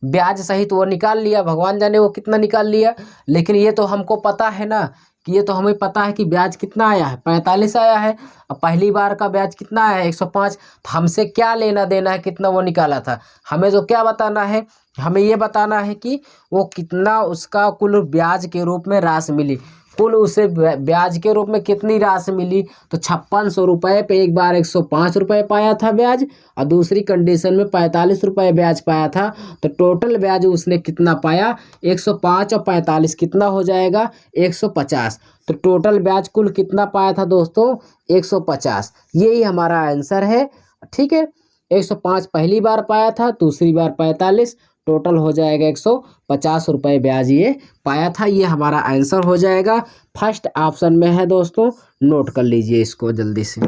ब्याज सहित वो निकाल लिया, भगवान जाने वो कितना निकाल लिया, लेकिन ये तो हमको पता है ना कि ये तो हमें पता है कि ब्याज कितना आया है 45 आया है। अब पहली बार का ब्याज कितना आया है 105। तो हमसे क्या लेना देना है कितना वो निकाला था, हमें तो क्या बताना है, हमें ये बताना है कि वो कितना उसका कुल ब्याज के रूप में राशि मिली, कुल उसे ब्याज के रूप में कितनी राशि मिली। तो 5600 रुपये पे एक बार 105 रुपये पाया था ब्याज, और दूसरी कंडीशन में 45 रुपये ब्याज पाया था। तो टोटल ब्याज उसने कितना पाया 105 और 45 कितना हो जाएगा 150। तो टोटल ब्याज कुल कितना पाया था दोस्तों 150। यही हमारा आंसर है। ठीक है, 105 पहली बार पाया था, दूसरी बार 45, टोटल हो जाएगा 150 रुपये ब्याज ये पाया था। ये हमारा आंसर हो जाएगा, फर्स्ट ऑप्शन में है दोस्तों, नोट कर लीजिए इसको जल्दी से।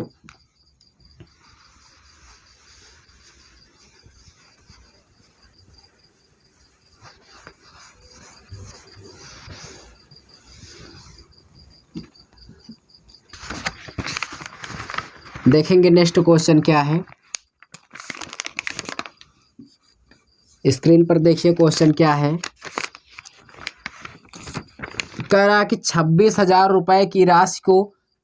देखेंगे नेक्स्ट क्वेश्चन क्या है, स्क्रीन पर देखिए क्वेश्चन क्या है। कह रहा कि 26,000 रुपये की राशि को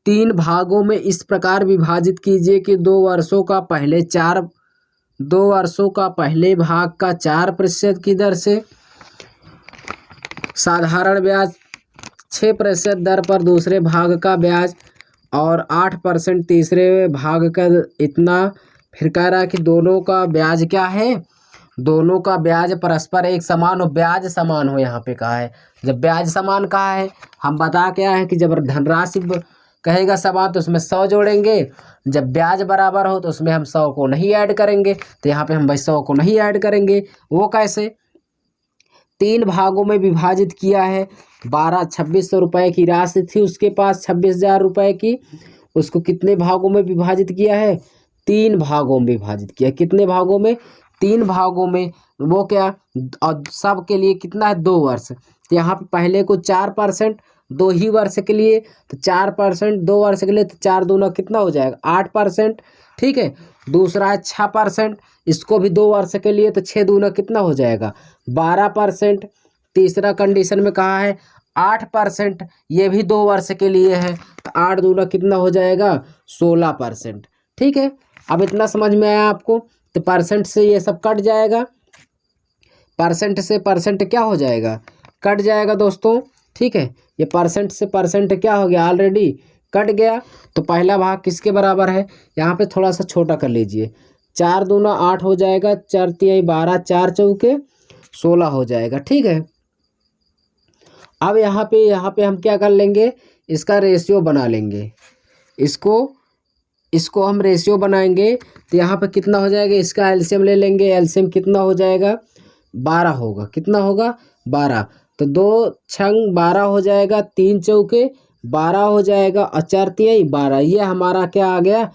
3 भागों में इस प्रकार विभाजित कीजिए कि 2 वर्षों का पहले भाग का 4% की दर से साधारण ब्याज, 6% दर पर दूसरे भाग का ब्याज, और 8% तीसरे भाग का इतना। फिर कह रहा कि दोनों का ब्याज क्या है, दोनों का ब्याज परस्पर एक समान हो, ब्याज समान हो। यहाँ पे कहा है, जब ब्याज समान कहा है, हम बता क्या है कि जब धनराशि कहेगा समान तो उसमें 100 जोड़ेंगे, जब ब्याज बराबर हो तो उसमें हम 100 को नहीं ऐड करेंगे। तो यहाँ पे हम भाई 100 को नहीं ऐड करेंगे। वो कैसे, 3 भागों में विभाजित किया है। 2600 रुपये की राशि थी उसके पास, 26,000 रुपये की, उसको कितने भागों में विभाजित किया है? 3 भागों में विभाजित किया। कितने भागों में? 3 भागों में। वो क्या? और सब के लिए कितना है? 2 वर्ष। तो यहाँ पे पहले को 4%, 2 ही वर्ष के लिए, तो 4% 2 वर्ष के लिए, तो 4 दूना कितना हो जाएगा? 8%। ठीक है। दूसरा है 6%, इसको भी 2 वर्ष के लिए, तो 6 दूना कितना हो जाएगा? 12%। तीसरा कंडीशन में कहा है 8%, ये भी 2 वर्ष के लिए है, तो 8 दूना कितना हो जाएगा? 16%। ठीक है। अब इतना समझ में आया आपको? तो परसेंट से ये सब कट जाएगा, परसेंट से परसेंट क्या हो जाएगा? कट जाएगा दोस्तों। ठीक है। ये परसेंट से परसेंट क्या हो गया? ऑलरेडी कट गया। तो पहला भाग किसके बराबर है? यहाँ पे थोड़ा सा छोटा कर लीजिए। 4 दूना 8 हो जाएगा, 4 तिहाई 12, 4 चौके 16 हो जाएगा। ठीक है। अब यहाँ पे हम क्या कर लेंगे? इसका रेशियो बना लेंगे। इसको हम रेशियो बनाएंगे, तो यहाँ पे कितना हो जाएगा? इसका एलसीएम ले लेंगे। एलसीएम कितना हो जाएगा? 12 होगा। कितना होगा? 12। तो 2 छंग 12 हो जाएगा, 3 चौके 12 हो जाएगा, और 4 तिहाई 12। ये हमारा क्या आ गया?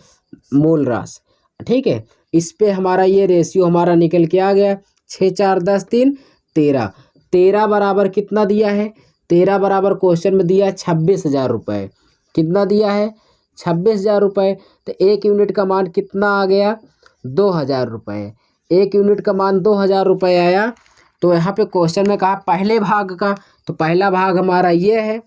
मूल राशि। ठीक है। इस पे हमारा ये रेशियो हमारा निकल के आ गया। 6 4 10 3 13। 13 बराबर कितना दिया है? 13 बराबर क्वेश्चन में दिया है 26,000 रुपये। कितना दिया है? 26,000 रुपये। तो 1 यूनिट का मान कितना आ गया? 2,000 रुपये। 1 यूनिट का मान 2,000 रुपये आया। तो यहाँ पे क्वेश्चन में कहा पहले भाग का, तो पहला भाग हमारा ये है,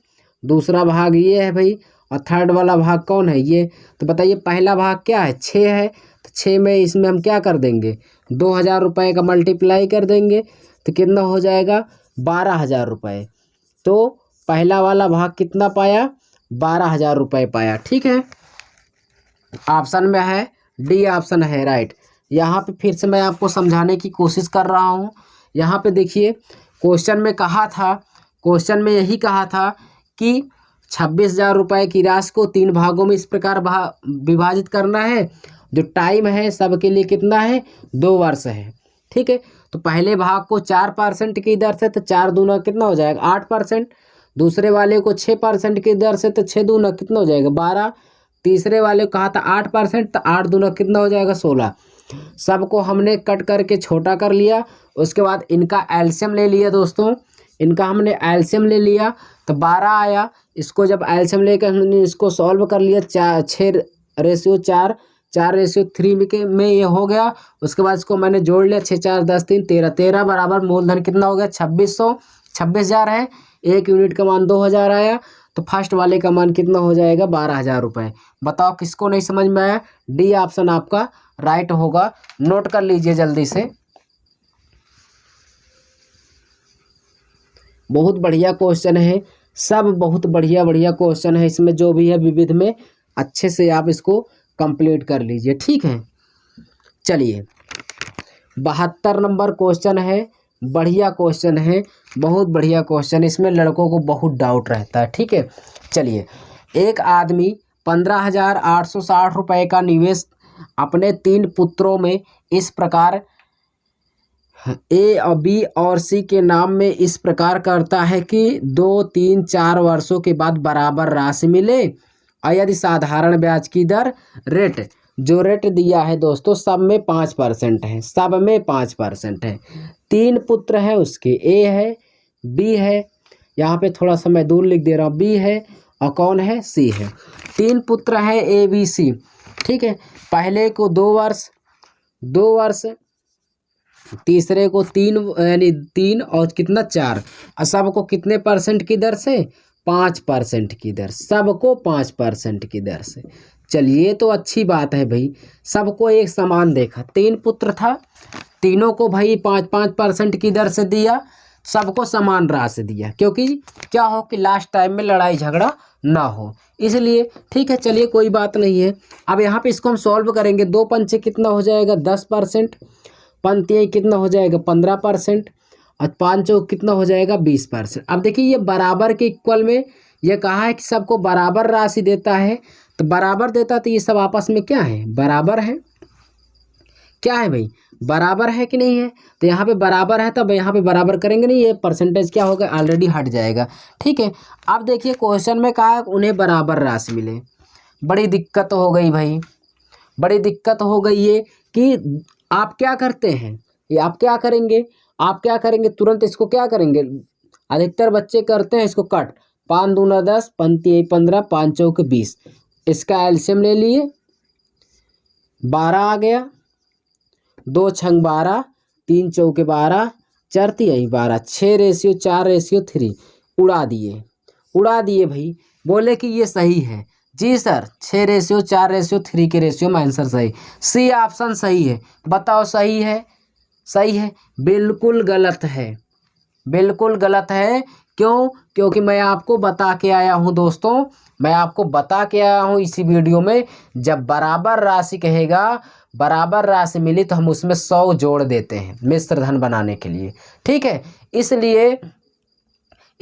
दूसरा भाग ये है भाई, और थर्ड वाला भाग कौन है? ये। तो बताइए पहला भाग क्या है? 6 है। तो 6 में इसमें हम क्या कर देंगे? 2,000 रुपये का मल्टीप्लाई कर देंगे, तो कितना हो जाएगा? 12,000 रुपये। तो पहला वाला भाग कितना पाया? 12,000 रुपये पाया। ठीक है। ऑप्शन में है डी, ऑप्शन है राइट। यहाँ पे फिर से मैं आपको समझाने की कोशिश कर रहा हूँ। यहाँ पे देखिए क्वेश्चन में कहा था, क्वेश्चन में यही कहा था कि 26,000 रुपये की राशि को 3 भागों में इस प्रकार विभाजित करना है। जो टाइम है सबके लिए कितना है? 2 वर्ष है। ठीक है। तो पहले भाग को 4% की दर से, तो 4 दूना कितना हो जाएगा? 8%। दूसरे वाले को 6% की दर से, तो 6 दूना कितना हो जाएगा? 12। तीसरे वाले को कहा था 8%, तो 8 दूना कितना हो जाएगा? 16। सबको हमने कट करके छोटा कर लिया। उसके बाद इनका एलसीएम ले लिया दोस्तों। इनका हमने एलसीएम ले लिया, तो 12 आया। इसको जब एलसीएम लेकर हमने इसको सॉल्व कर लिया, 6:4, 4:3 में ये हो गया। उसके बाद इसको मैंने जोड़ लिया, 6 4 10 3 13। 13 बराबर मूलधन कितना हो गया? 2600। 26,000 है। 1 यूनिट का मान 2,000 आया। तो फर्स्ट वाले का मान कितना हो जाएगा? 12,000 रुपये। बताओ किसको नहीं समझ में आया? डी ऑप्शन आपका राइट होगा। नोट कर लीजिए जल्दी से। बहुत बढ़िया क्वेश्चन है, सब बहुत बढ़िया बढ़िया क्वेश्चन है। इसमें जो भी है विविध में अच्छे से आप इसको कंप्लीट कर लीजिए। ठीक है। चलिए 72 नंबर क्वेश्चन है। बढ़िया क्वेश्चन है, बहुत बढ़िया क्वेश्चन। इसमें लड़कों को बहुत डाउट रहता है। ठीक है। चलिए, एक आदमी 15,860 रुपये का निवेश अपने 3 पुत्रों में इस प्रकार ए और बी और सी के नाम में इस प्रकार करता है कि 2 3 4 वर्षों के बाद बराबर राशि मिले, और यदि साधारण ब्याज की दर रेट, जो रेट दिया है दोस्तों सब में 5% है, सब में 5% है। 3 पुत्र हैं उसके, ए है, बी है, यहाँ पे थोड़ा सा मैं दूर लिख दे रहा हूँ, बी है, और कौन है? सी है। 3 पुत्र हैं ए बी सी। ठीक है। पहले को 2 वर्ष, तीसरे को 3 यानी 3 और कितना 4, और सबको कितने परसेंट की दर से? 5% की दर, सबको 5% की दर से। चलिए तो अच्छी बात है भाई, सबको एक समान देखा। 3 पुत्र था, तीनों को भाई 5% की दर से दिया, सबको समान राशि दिया, क्योंकि क्या हो कि लास्ट टाइम में लड़ाई झगड़ा ना हो, इसलिए। ठीक है। चलिए कोई बात नहीं है। अब यहाँ पे इसको हम सॉल्व करेंगे। 2 पंचे कितना हो जाएगा? 10%। पंक्तियाँ कितना हो जाएगा? 15%। और 5 चौक कितना हो जाएगा? 20%। अब देखिए ये बराबर के इक्वल में ये कहा है कि सबको बराबर राशि देता है, तो बराबर देता तो ये सब आपस में क्या है? बराबर है। क्या है भाई? बराबर है कि नहीं है? तो यहाँ पे बराबर है, तब यहाँ पे बराबर करेंगे नहीं, ये परसेंटेज क्या होगा? ऑलरेडी हट जाएगा। ठीक है। अब देखिए क्वेश्चन में कहा है उन्हें बराबर राशि मिले, बड़ी दिक्कत हो गई भाई, बड़ी दिक्कत हो गई ये कि आप क्या करते हैं, ये आप क्या करेंगे, आप क्या करेंगे तुरंत इसको क्या करेंगे, अधिकतर बच्चे करते हैं इसको कट, 5 दूना 10, 5 15, 5 चौके 20, इसका एल्शियम ले लिए, 12 आ गया, 2 छंग 12, 3 चौके 12, 4 तिहाई 12, 6:4:3 उड़ा दिए, उड़ा दिए भाई। बोले कि ये सही है, जी सर 6:4:3 के रेशियो में आंसर सही, सी ऑप्शन सही है। बताओ सही है, सही है? बिल्कुल गलत है, बिल्कुल गलत है। क्यों? क्योंकि मैं आपको बता के आया हूँ दोस्तों, मैं आपको बता के आया हूँ इसी वीडियो में, जब बराबर राशि कहेगा, बराबर राशि मिली तो हम उसमें 100 जोड़ देते हैं मिश्र धन बनाने के लिए, ठीक है।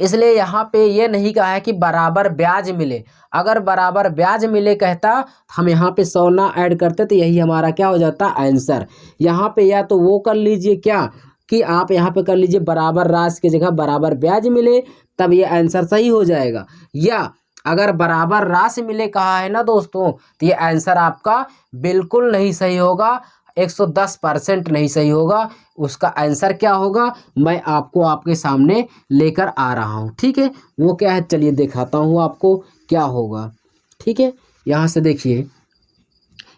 इसलिए यहाँ पे ये नहीं कहा है कि बराबर ब्याज मिले, अगर बराबर ब्याज मिले कहता हम यहाँ पे 100 ना ऐड करते तो यही हमारा क्या हो जाता आंसर। यहाँ पे या तो वो कर लीजिए क्या कि आप यहाँ पे कर लीजिए बराबर राशि की जगह बराबर ब्याज मिले, तब ये आंसर सही हो जाएगा। या अगर बराबर राशि मिले कहा है ना दोस्तों, तो ये आंसर आपका बिल्कुल नहीं सही होगा, 110% नहीं सही होगा। उसका आंसर क्या होगा मैं आपको आपके सामने लेकर आ रहा हूँ, ठीक है। वो क्या है चलिए दिखाता हूँ आपको क्या होगा, ठीक है। यहाँ से देखिए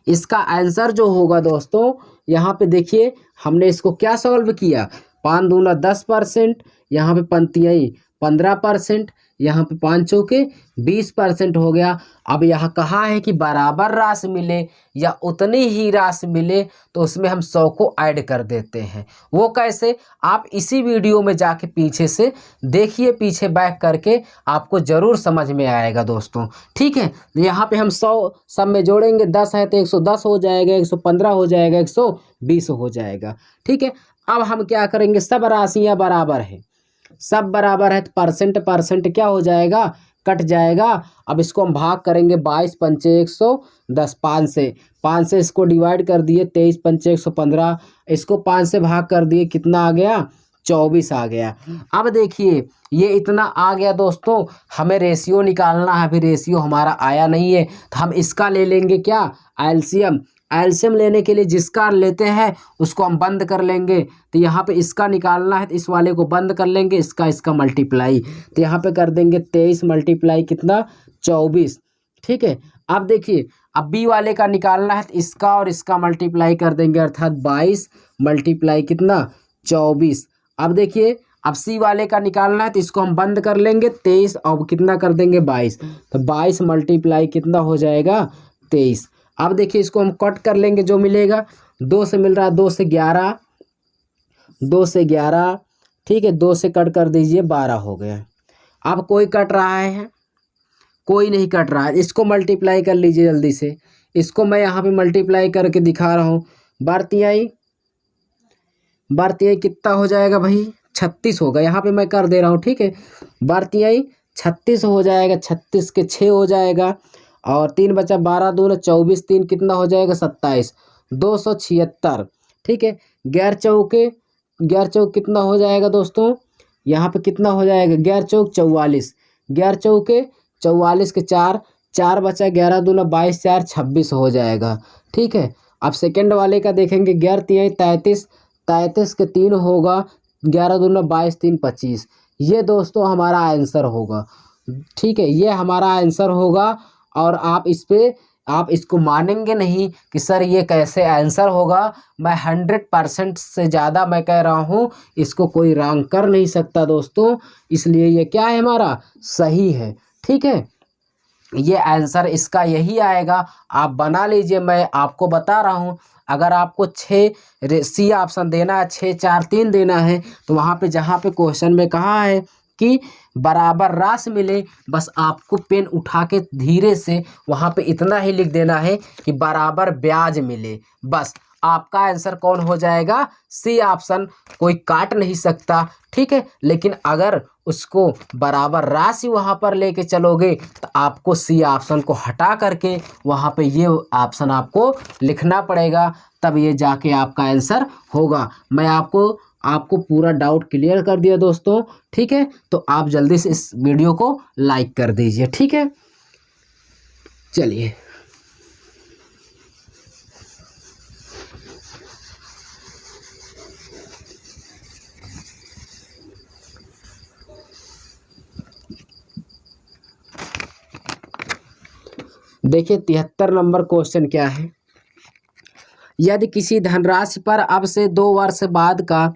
इसका आंसर जो होगा दोस्तों, यहाँ पे देखिए हमने इसको क्या सॉल्व किया, 5 दूना 10%, यहाँ पे पंक्तियाँ 15%, यहाँ पे 5 चौके 20% हो गया। अब यहाँ कहा है कि बराबर राशि मिले या उतनी ही राशि मिले तो उसमें हम 100 को ऐड कर देते हैं। वो कैसे, आप इसी वीडियो में जाके पीछे से देखिए, पीछे बैक करके आपको ज़रूर समझ में आएगा दोस्तों, ठीक है। यहाँ पे हम 100 सब में जोड़ेंगे, 10 है तो 110 हो जाएगा, 115 हो जाएगा, 120 हो जाएगा, ठीक है। अब हम क्या करेंगे, सब राशियाँ बराबर है, सब बराबर है तो परसेंट क्या हो जाएगा, कट जाएगा। अब इसको हम भाग करेंगे, 22 पंचे 110, 5 से इसको डिवाइड कर दिए, 23 पंचे 115, इसको 5 से भाग कर दिए, कितना आ गया 24 आ गया। अब देखिए ये इतना आ गया दोस्तों, हमें रेशियो निकालना है, अभी रेशियो हमारा आया नहीं है तो हम इसका ले लेंगे क्या, एलसीएम। एलसीएम लेने के लिए जिसका लेते हैं उसको हम बंद कर लेंगे, तो यहाँ पे इसका निकालना है तो इस वाले को बंद कर लेंगे, इसका मल्टीप्लाई, तो यहाँ पे कर देंगे 23 मल्टीप्लाई कितना 24, ठीक है। अब देखिए अब बी वाले का निकालना है तो इसका और इसका मल्टीप्लाई कर देंगे, अर्थात 22 मल्टीप्लाई कितना 24। अब देखिए अब सी वाले का निकालना है तो इसको हम बंद कर लेंगे, 23 और कितना कर देंगे 22, तो 22 मल्टीप्लाई कितना हो जाएगा 23। अब देखिए इसको हम कट कर लेंगे, जो मिलेगा 2 से मिल रहा है, 2 से 11, 2 से 11, ठीक है, 2 से कट कर दीजिए 12 हो गया। अब कोई कट रहा है, कोई नहीं कट रहा है, इसको मल्टीप्लाई कर लीजिए जल्दी से, इसको मैं यहाँ पे मल्टीप्लाई करके दिखा रहा हूँ। बरतियाई कितना हो जाएगा भाई 36 होगा, यहाँ पे मैं कर दे रहा हूँ, ठीक है। बरतियाई 36 हो जाएगा, 36 के 6 हो जाएगा, और 3 बचा, 12 दूना 24, 3 कितना हो जाएगा 27, 276, ठीक है। गैर चौक कितना हो जाएगा दोस्तों, यहाँ पे कितना हो जाएगा, गैर चौक 44, गैर चौके 44 के 4 बचा, 11 दूना 22, 4 26 हो जाएगा, ठीक है। अब सेकंड वाले का देखेंगे, गैर तिहाई 33 के 3 होगा, 11 दूना 22, 3 25, ये दोस्तों हमारा आंसर होगा, ठीक है, ये हमारा आंसर होगा। और आप इसको मानेंगे नहीं कि सर ये कैसे आंसर होगा, मैं 100% से ज़्यादा मैं कह रहा हूँ, इसको कोई रॉन्ग कर नहीं सकता दोस्तों, इसलिए ये क्या है हमारा सही है, ठीक है। ये आंसर इसका यही आएगा, आप बना लीजिए, मैं आपको बता रहा हूँ। अगर आपको 6 सी ऑप्शन देना है, 6 4 3 देना है, तो वहाँ पे जहाँ पे क्वेश्चन में कहा है कि बराबर राशि मिले, बस आपको पेन उठा के धीरे से वहाँ पे इतना ही लिख देना है कि बराबर ब्याज मिले, बस आपका आंसर कौन हो जाएगा, सी ऑप्शन, कोई काट नहीं सकता, ठीक है। लेकिन अगर उसको बराबर राशि वहाँ पर लेके चलोगे तो आपको सी ऑप्शन को हटा करके वहाँ पे ये ऑप्शन आपको लिखना पड़ेगा, तब ये जाके आपका आंसर होगा। मैं आपको पूरा डाउट क्लियर कर दिया दोस्तों, ठीक है। तो आप जल्दी से इस वीडियो को लाइक कर दीजिए, ठीक है। चलिए। देखिए 73 नंबर क्वेश्चन क्या है। यदि किसी धनराशि पर अब से 2 वर्ष बाद का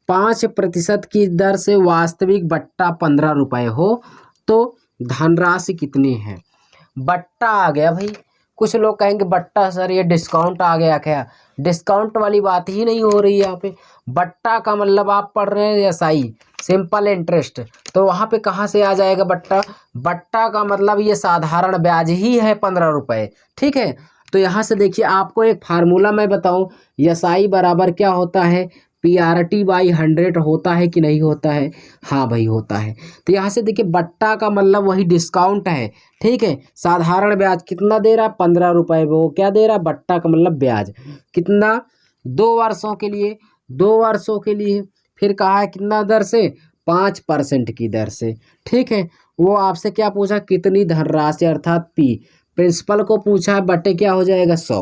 5% की दर से वास्तविक बट्टा 15 रुपये हो तो धनराशि कितनी है। बट्टा आ गया भाई। कुछ लोग कहेंगे बट्टा सर ये डिस्काउंट आ गया क्या। डिस्काउंट वाली बात ही नहीं हो रही है यहाँ पे। बट्टा का मतलब आप पढ़ रहे हैं एसआई सिंपल इंटरेस्ट, तो वहाँ पे कहाँ से आ जाएगा बट्टा। बट्टा का मतलब ये साधारण ब्याज ही है 15 रुपये। ठीक है, तो यहाँ से देखिए आपको एक फार्मूला मैं बताऊँ, एसआई बराबर क्या होता है, PRT/100 होता है कि नहीं होता है। हाँ भाई होता है। तो यहाँ से देखिए बट्टा का मतलब वही डिस्काउंट है। ठीक है, साधारण ब्याज कितना दे रहा है 15 रुपये, वो क्या दे रहा है बट्टा का मतलब ब्याज कितना 2 वर्षों के लिए, 2 वर्षों के लिए। फिर कहा है कितना दर से 5% की दर से। ठीक है, वो आपसे क्या पूछा कितनी धनराशि अर्थात P, प्रिंसिपल को पूछा है, बट्टे क्या हो जाएगा 100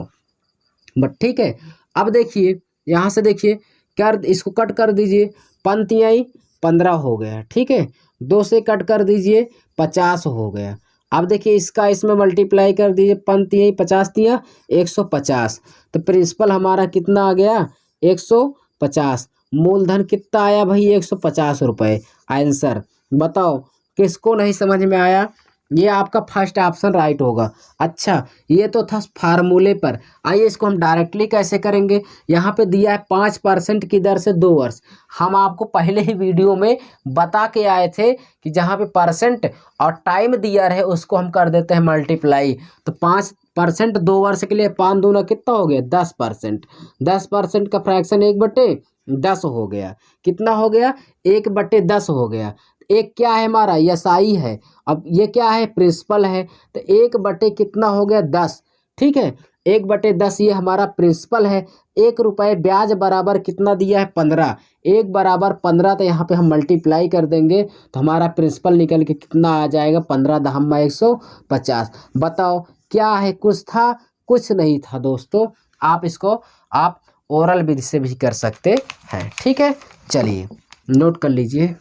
बट। ठीक है, अब देखिए यहाँ से देखिए कर इसको कट कर दीजिए, पंतियाई 15 हो गया। ठीक है, 2 से कट कर दीजिए 50 हो गया। अब देखिए इसका इसमें मल्टीप्लाई कर दीजिए, पंतियाई 50 दिया 150, तो प्रिंसिपल हमारा कितना आ गया 150। मूलधन कितना आया भाई 150 रुपये। आंसर बताओ किसको नहीं समझ में आया। ये आपका फर्स्ट ऑप्शन राइट होगा। अच्छा ये तो था फार्मूले पर, आइए इसको हम डायरेक्टली कैसे करेंगे। यहाँ पे दिया है 5% की दर से 2 वर्ष। हम आपको पहले ही वीडियो में बता के आए थे कि जहाँ पे परसेंट और टाइम दिया रहे उसको हम कर देते हैं मल्टीप्लाई। तो 5% 2 वर्ष के लिए 5 दूना कितना हो गया 10%। 10% का फ्रैक्शन 1/10 हो गया। कितना हो गया 1/10 हो गया। एक क्या है हमारा एसआई है, अब ये क्या है प्रिंसिपल है, तो 1/, कितना हो गया 10। ठीक है, 1/10 ये हमारा प्रिंसिपल है। 1 रुपये ब्याज बराबर कितना दिया है 15, 1 बराबर 15, तो यहाँ पे हम मल्टीप्लाई कर देंगे तो हमारा प्रिंसिपल निकल के कितना आ जाएगा 15 दहम्मा 150। बताओ क्या है, कुछ था कुछ नहीं था दोस्तों। आप इसको आप ओरल विधि से भी कर सकते हैं। ठीक है, चलिए नोट कर लीजिए।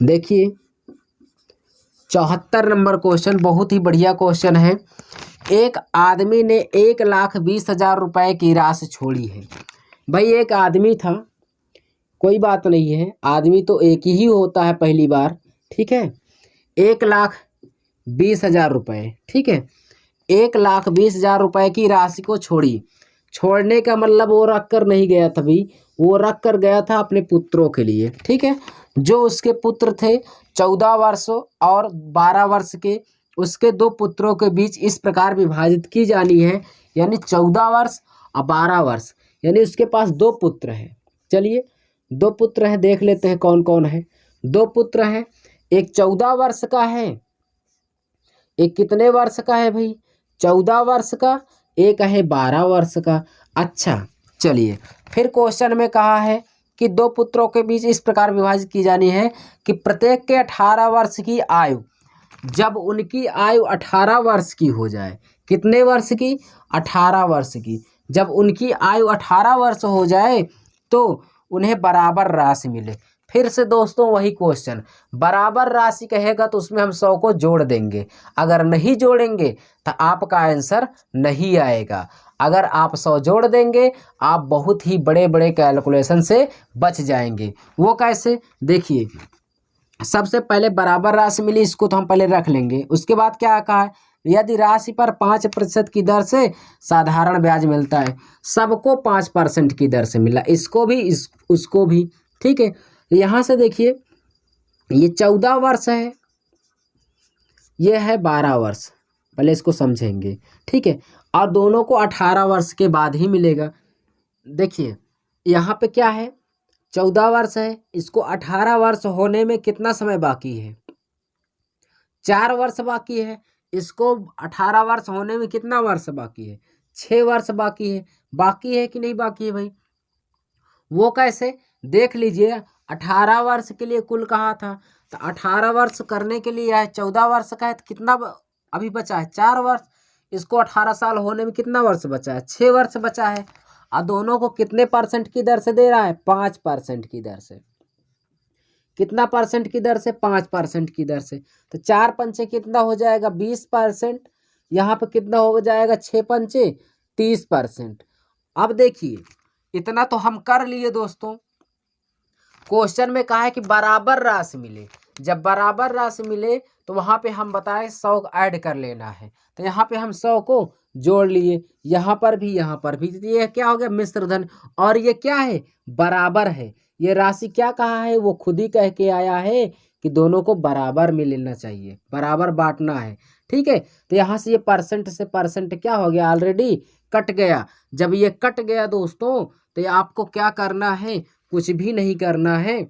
देखिए 74 नंबर क्वेश्चन बहुत ही बढ़िया क्वेश्चन है। एक आदमी ने 1,20,000 रुपए की राशि छोड़ी है। भाई एक आदमी था, कोई बात नहीं है, आदमी तो एक ही होता है पहली बार। ठीक है, 1,20,000 रुपये। ठीक है, 1,20,000 रुपये की राशि को छोड़ी। छोड़ने का मतलब वो रख कर नहीं गया था भाई, वो रख कर गया था अपने पुत्रों के लिए। ठीक है, जो उसके पुत्र थे 14 वर्ष और 12 वर्ष के, उसके 2 पुत्रों के बीच इस प्रकार विभाजित की जानी है, यानी 14 वर्ष और 12 वर्ष, यानी उसके पास 2 पुत्र हैं। चलिए 2 पुत्र हैं, देख लेते हैं कौन कौन है। 2 पुत्र हैं, एक 14 वर्ष का है, एक कितने वर्ष का है भाई 14 वर्ष का, एक है 12 वर्ष का। अच्छा चलिए फिर क्वेश्चन में कहा है कि 2 पुत्रों के बीच इस प्रकार विभाजित की जानी है कि प्रत्येक के 18 वर्ष की आयु, जब उनकी आयु 18 वर्ष की हो जाए, कितने वर्ष की 18 वर्ष की, जब उनकी आयु 18 वर्ष हो जाए तो उन्हें बराबर राशि मिले। फिर से दोस्तों वही क्वेश्चन, बराबर राशि कहेगा तो उसमें हम 100 को जोड़ देंगे, अगर नहीं जोड़ेंगे तो आपका आंसर नहीं आएगा। अगर आप 100 जोड़ देंगे आप बहुत ही बड़े बड़े कैलकुलेशन से बच जाएंगे। वो कैसे, देखिए सबसे पहले बराबर राशि मिली, इसको तो हम पहले रख लेंगे। उसके बाद क्या कहा है, यदि राशि पर 5% की दर से साधारण ब्याज मिलता है, सबको 5% की दर से मिला, इसको भी उसको भी। ठीक है, यहाँ से देखिए ये 14 वर्ष है, ये है 12 वर्ष, पहले इसको समझेंगे। ठीक है, और दोनों को 18 वर्ष के बाद ही मिलेगा। देखिए यहाँ पे क्या है 14 वर्ष है, इसको 18 वर्ष होने में कितना समय बाकी है 4 वर्ष बाकी है, इसको 18 वर्ष होने में कितना वर्ष बाकी है 6 वर्ष बाकी है। बाकी है कि नहीं बाकी है भाई, वो कैसे देख लीजिए। 18 वर्ष के लिए कुल कहा था, तो 18 वर्ष करने के लिए है 14 वर्ष का है, तो कितना अभी बचा है 4 वर्ष। इसको 18 साल होने में कितना वर्ष बचा है 6 वर्ष बचा है। और दोनों को कितने परसेंट की दर से दे रहा है? 5% की दर से। कितना परसेंट की दर से? 5% की दर से। तो 4 पंचे कितना हो जाएगा? 20%। यहाँ पे कितना हो जाएगा? 6 पंचे 30%। अब देखिए इतना तो हम कर लिए दोस्तों। क्वेश्चन में कहा है कि बराबर राशि मिले। जब बराबर राशि मिले तो वहां पे हम बताएं 100 ऐड कर लेना है। तो यहाँ पे हम 100 को जोड़ लिए, यहाँ पर भी यहाँ पर भी। तो ये क्या हो गया? मिश्र धन। और ये क्या है? बराबर है। ये राशि क्या कहा है? वो खुद ही कह के आया है कि दोनों को बराबर में लेना चाहिए, बराबर बांटना है। ठीक है। तो यहाँ से ये परसेंट से परसेंट क्या हो गया? ऑलरेडी कट गया। जब ये कट गया दोस्तों तो ये आपको क्या करना है? कुछ भी नहीं करना है।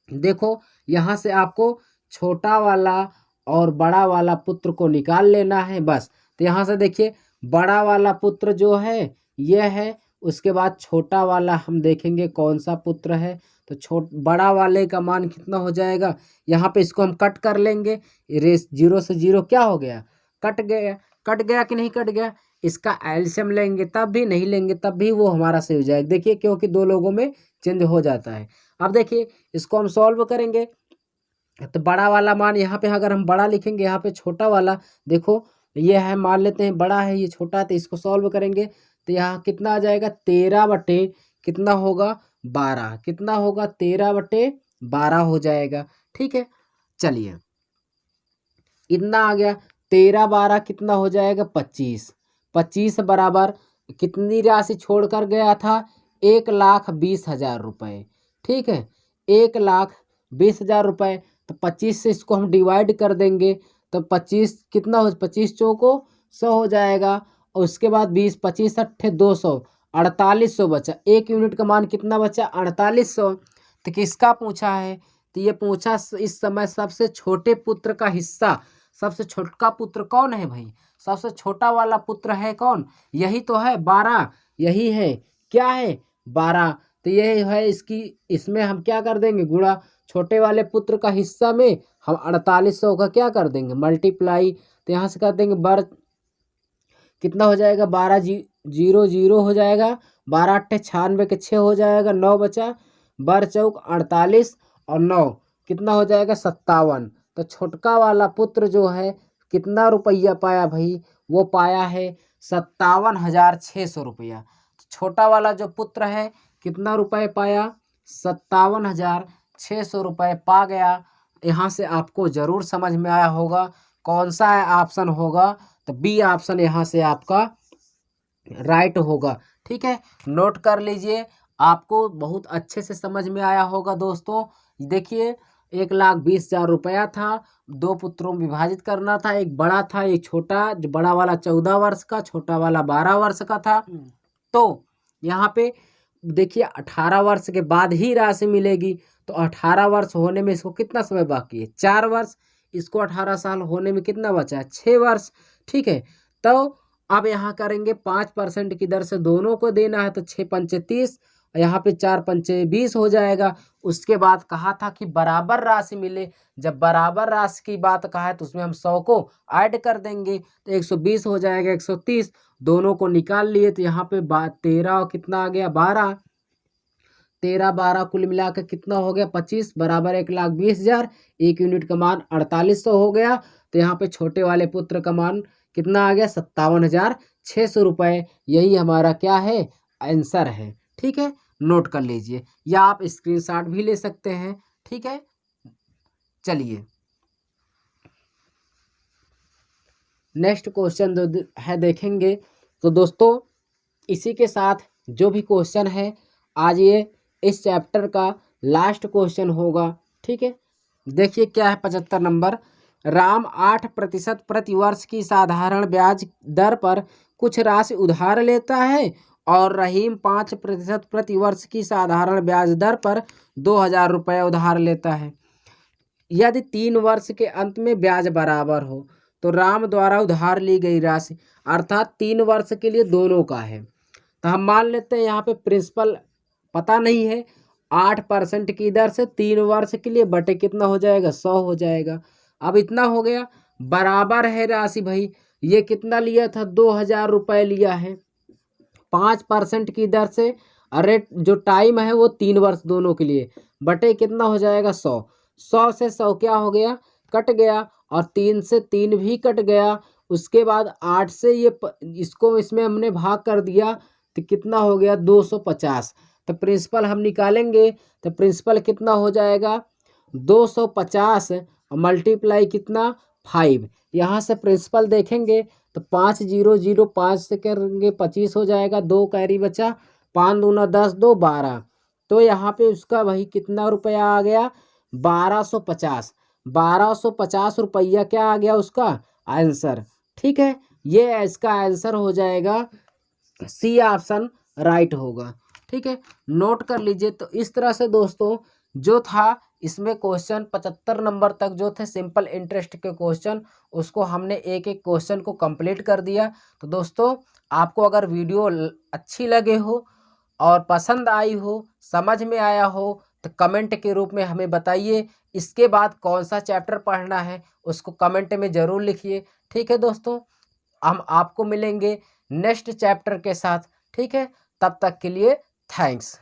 देखो यहाँ से आपको छोटा वाला और बड़ा वाला पुत्र को निकाल लेना है बस। तो यहाँ से देखिए बड़ा वाला पुत्र जो है ये है, उसके बाद छोटा वाला हम देखेंगे कौन सा पुत्र है। तो बड़ा वाले का मान कितना हो जाएगा? यहाँ पे इसको हम कट कर लेंगे। रेस 0 से 0 क्या हो गया? कट गया। कट गया कि नहीं कट गया? इसका एलसीएम लेंगे तब भी, नहीं लेंगे तब भी वो हमारा सही हो जाएगा। देखिए क्योंकि दो लोगों में चेंज हो जाता है। अब देखिए इसको हम सॉल्व करेंगे तो बड़ा वाला मान यहाँ पे अगर हम बड़ा लिखेंगे, यहाँ पे छोटा वाला देखो ये है, मान लेते हैं बड़ा है ये छोटा है, तो इसको सॉल्व करेंगे तो यहाँ कितना आ जाएगा? 13/, कितना होगा? 12। कितना होगा? 13/12 हो जाएगा। ठीक है। चलिए इतना आ गया। 13/12 कितना हो जाएगा? 25। 25 बराबर कितनी राशि छोड़कर गया था? 1,20,000 रुपये। ठीक है। 1,20,000 रुपये। तो 25 से इसको हम डिवाइड कर देंगे तो 25 कितना हो? 25 चौको 100 हो जाएगा। और उसके बाद 20, 25 अट्ठे 200, 4800 बचा। 1 यूनिट का मान कितना बचा? 4800। तो किसका पूछा है? तो ये पूछा इस समय सबसे छोटे पुत्र का हिस्सा। सबसे छोटा पुत्र कौन है भाई? सबसे छोटा वाला पुत्र है कौन? यही तो है 12। यही है क्या है? 12। तो ये है इसकी, इसमें हम क्या कर देंगे? गुणा। छोटे वाले पुत्र का हिस्सा में हम 4800 का क्या कर देंगे? मल्टीप्लाई। तो यहाँ से कर देंगे बर कितना हो जाएगा? 12 0 0 हो जाएगा। 12 अट्ठे 96 के 6 हो जाएगा। 9 बचा। बर चौक 48 और 9 कितना हो जाएगा? 57। तो छोटका वाला पुत्र जो है कितना रुपया पाया भाई? वो पाया है 57,600 रुपया। छोटा वाला जो पुत्र है कितना रुपए पाया? 57,600 रुपये पा गया। यहाँ से आपको ज़रूर समझ में आया होगा कौन सा ऑप्शन होगा। तो बी ऑप्शन यहाँ से आपका राइट होगा। ठीक है। नोट कर लीजिए, आपको बहुत अच्छे से समझ में आया होगा दोस्तों। देखिए 1,20,000 रुपया था, 2 पुत्रों में विभाजित करना था। एक बड़ा था एक छोटा। जो बड़ा वाला 14 वर्ष का, छोटा वाला 12 वर्ष का था। तो यहाँ पे देखिए 18 वर्ष के बाद ही राशि मिलेगी। तो 18 वर्ष होने में इसको कितना समय बाकी है? 4 वर्ष। इसको 18 साल होने में कितना बचा है? 6 वर्ष। ठीक है। तो अब यहाँ करेंगे 5% की दर से दोनों को देना है। तो 6 पंचे 30, यहाँ पे 4 पंचे 20 हो जाएगा। उसके बाद कहा था कि बराबर राशि मिले। जब बराबर राशि की बात कहा है तो उसमें हम 100 को ऐड कर देंगे तो 120 हो जाएगा। 130 दोनों को निकाल लिए तो यहाँ पे 13 कितना आ गया? 12। 13 12 कुल मिला के कितना हो गया? 25 बराबर 1,20,000। 1 यूनिट का मान 4800 हो गया। तो यहाँ पे छोटे वाले पुत्र का मान कितना आ गया? 57,600 रुपये। यही हमारा क्या है? आंसर है। ठीक है। नोट कर लीजिए या आप स्क्रीनशॉट भी ले सकते हैं। ठीक है। चलिए नेक्स्ट क्वेश्चन है देखेंगे। तो दोस्तों इसी के साथ जो भी क्वेश्चन है आज ये इस चैप्टर का लास्ट क्वेश्चन होगा। ठीक है। देखिए क्या है 75 नंबर। राम 8% प्रति वर्ष की साधारण ब्याज दर पर कुछ राशि उधार लेता है और रहीम 5% प्रति वर्ष की साधारण ब्याज दर पर 2,000 रुपये उधार लेता है। यदि 3 वर्ष के अंत में ब्याज बराबर हो तो राम द्वारा उधार ली गई राशि, अर्थात 3 वर्ष के लिए दोनों का है। तो हम मान लेते हैं यहाँ पे प्रिंसिपल पता नहीं है। 8% की दर से 3 वर्ष के लिए बटे कितना हो जाएगा? 100 हो जाएगा। अब इतना हो गया। बराबर है राशि भाई। ये कितना लिया था? 2,000 रुपये लिया है। 5% की दर से, रेट जो टाइम है वो 3 वर्ष दोनों के लिए, बटे कितना हो जाएगा 100। 100 से 100 क्या हो गया, कट गया, और 3 से 3 भी कट गया। उसके बाद 8 से इसको इसमें हमने भाग कर दिया तो कितना हो गया 250। तो प्रिंसिपल हम निकालेंगे तो प्रिंसिपल कितना हो जाएगा 250 मल्टीप्लाई कितना 5। यहाँ से प्रिंसिपल देखेंगे तो 5005 से करेंगे 25 हो जाएगा, 2 कैरी बचा, 5 दूना 10, 2 12। तो यहाँ पे उसका वही कितना रुपया आ गया 1250। 1250 रुपया क्या आ गया उसका आंसर। ठीक है, ये इसका आंसर हो जाएगा, सी ऑप्शन राइट होगा। ठीक है, नोट कर लीजिए। तो इस तरह से दोस्तों जो था इसमें क्वेश्चन 75 नंबर तक जो थे सिंपल इंटरेस्ट के क्वेश्चन, उसको हमने एक एक क्वेश्चन को कंप्लीट कर दिया। तो दोस्तों आपको अगर वीडियो अच्छी लगे हो और पसंद आई हो, समझ में आया हो, तो कमेंट के रूप में हमें बताइए। इसके बाद कौन सा चैप्टर पढ़ना है उसको कमेंट में ज़रूर लिखिए। ठीक है दोस्तों, हम आपको मिलेंगे नेक्स्ट चैप्टर के साथ। ठीक है, तब तक के लिए थैंक्स।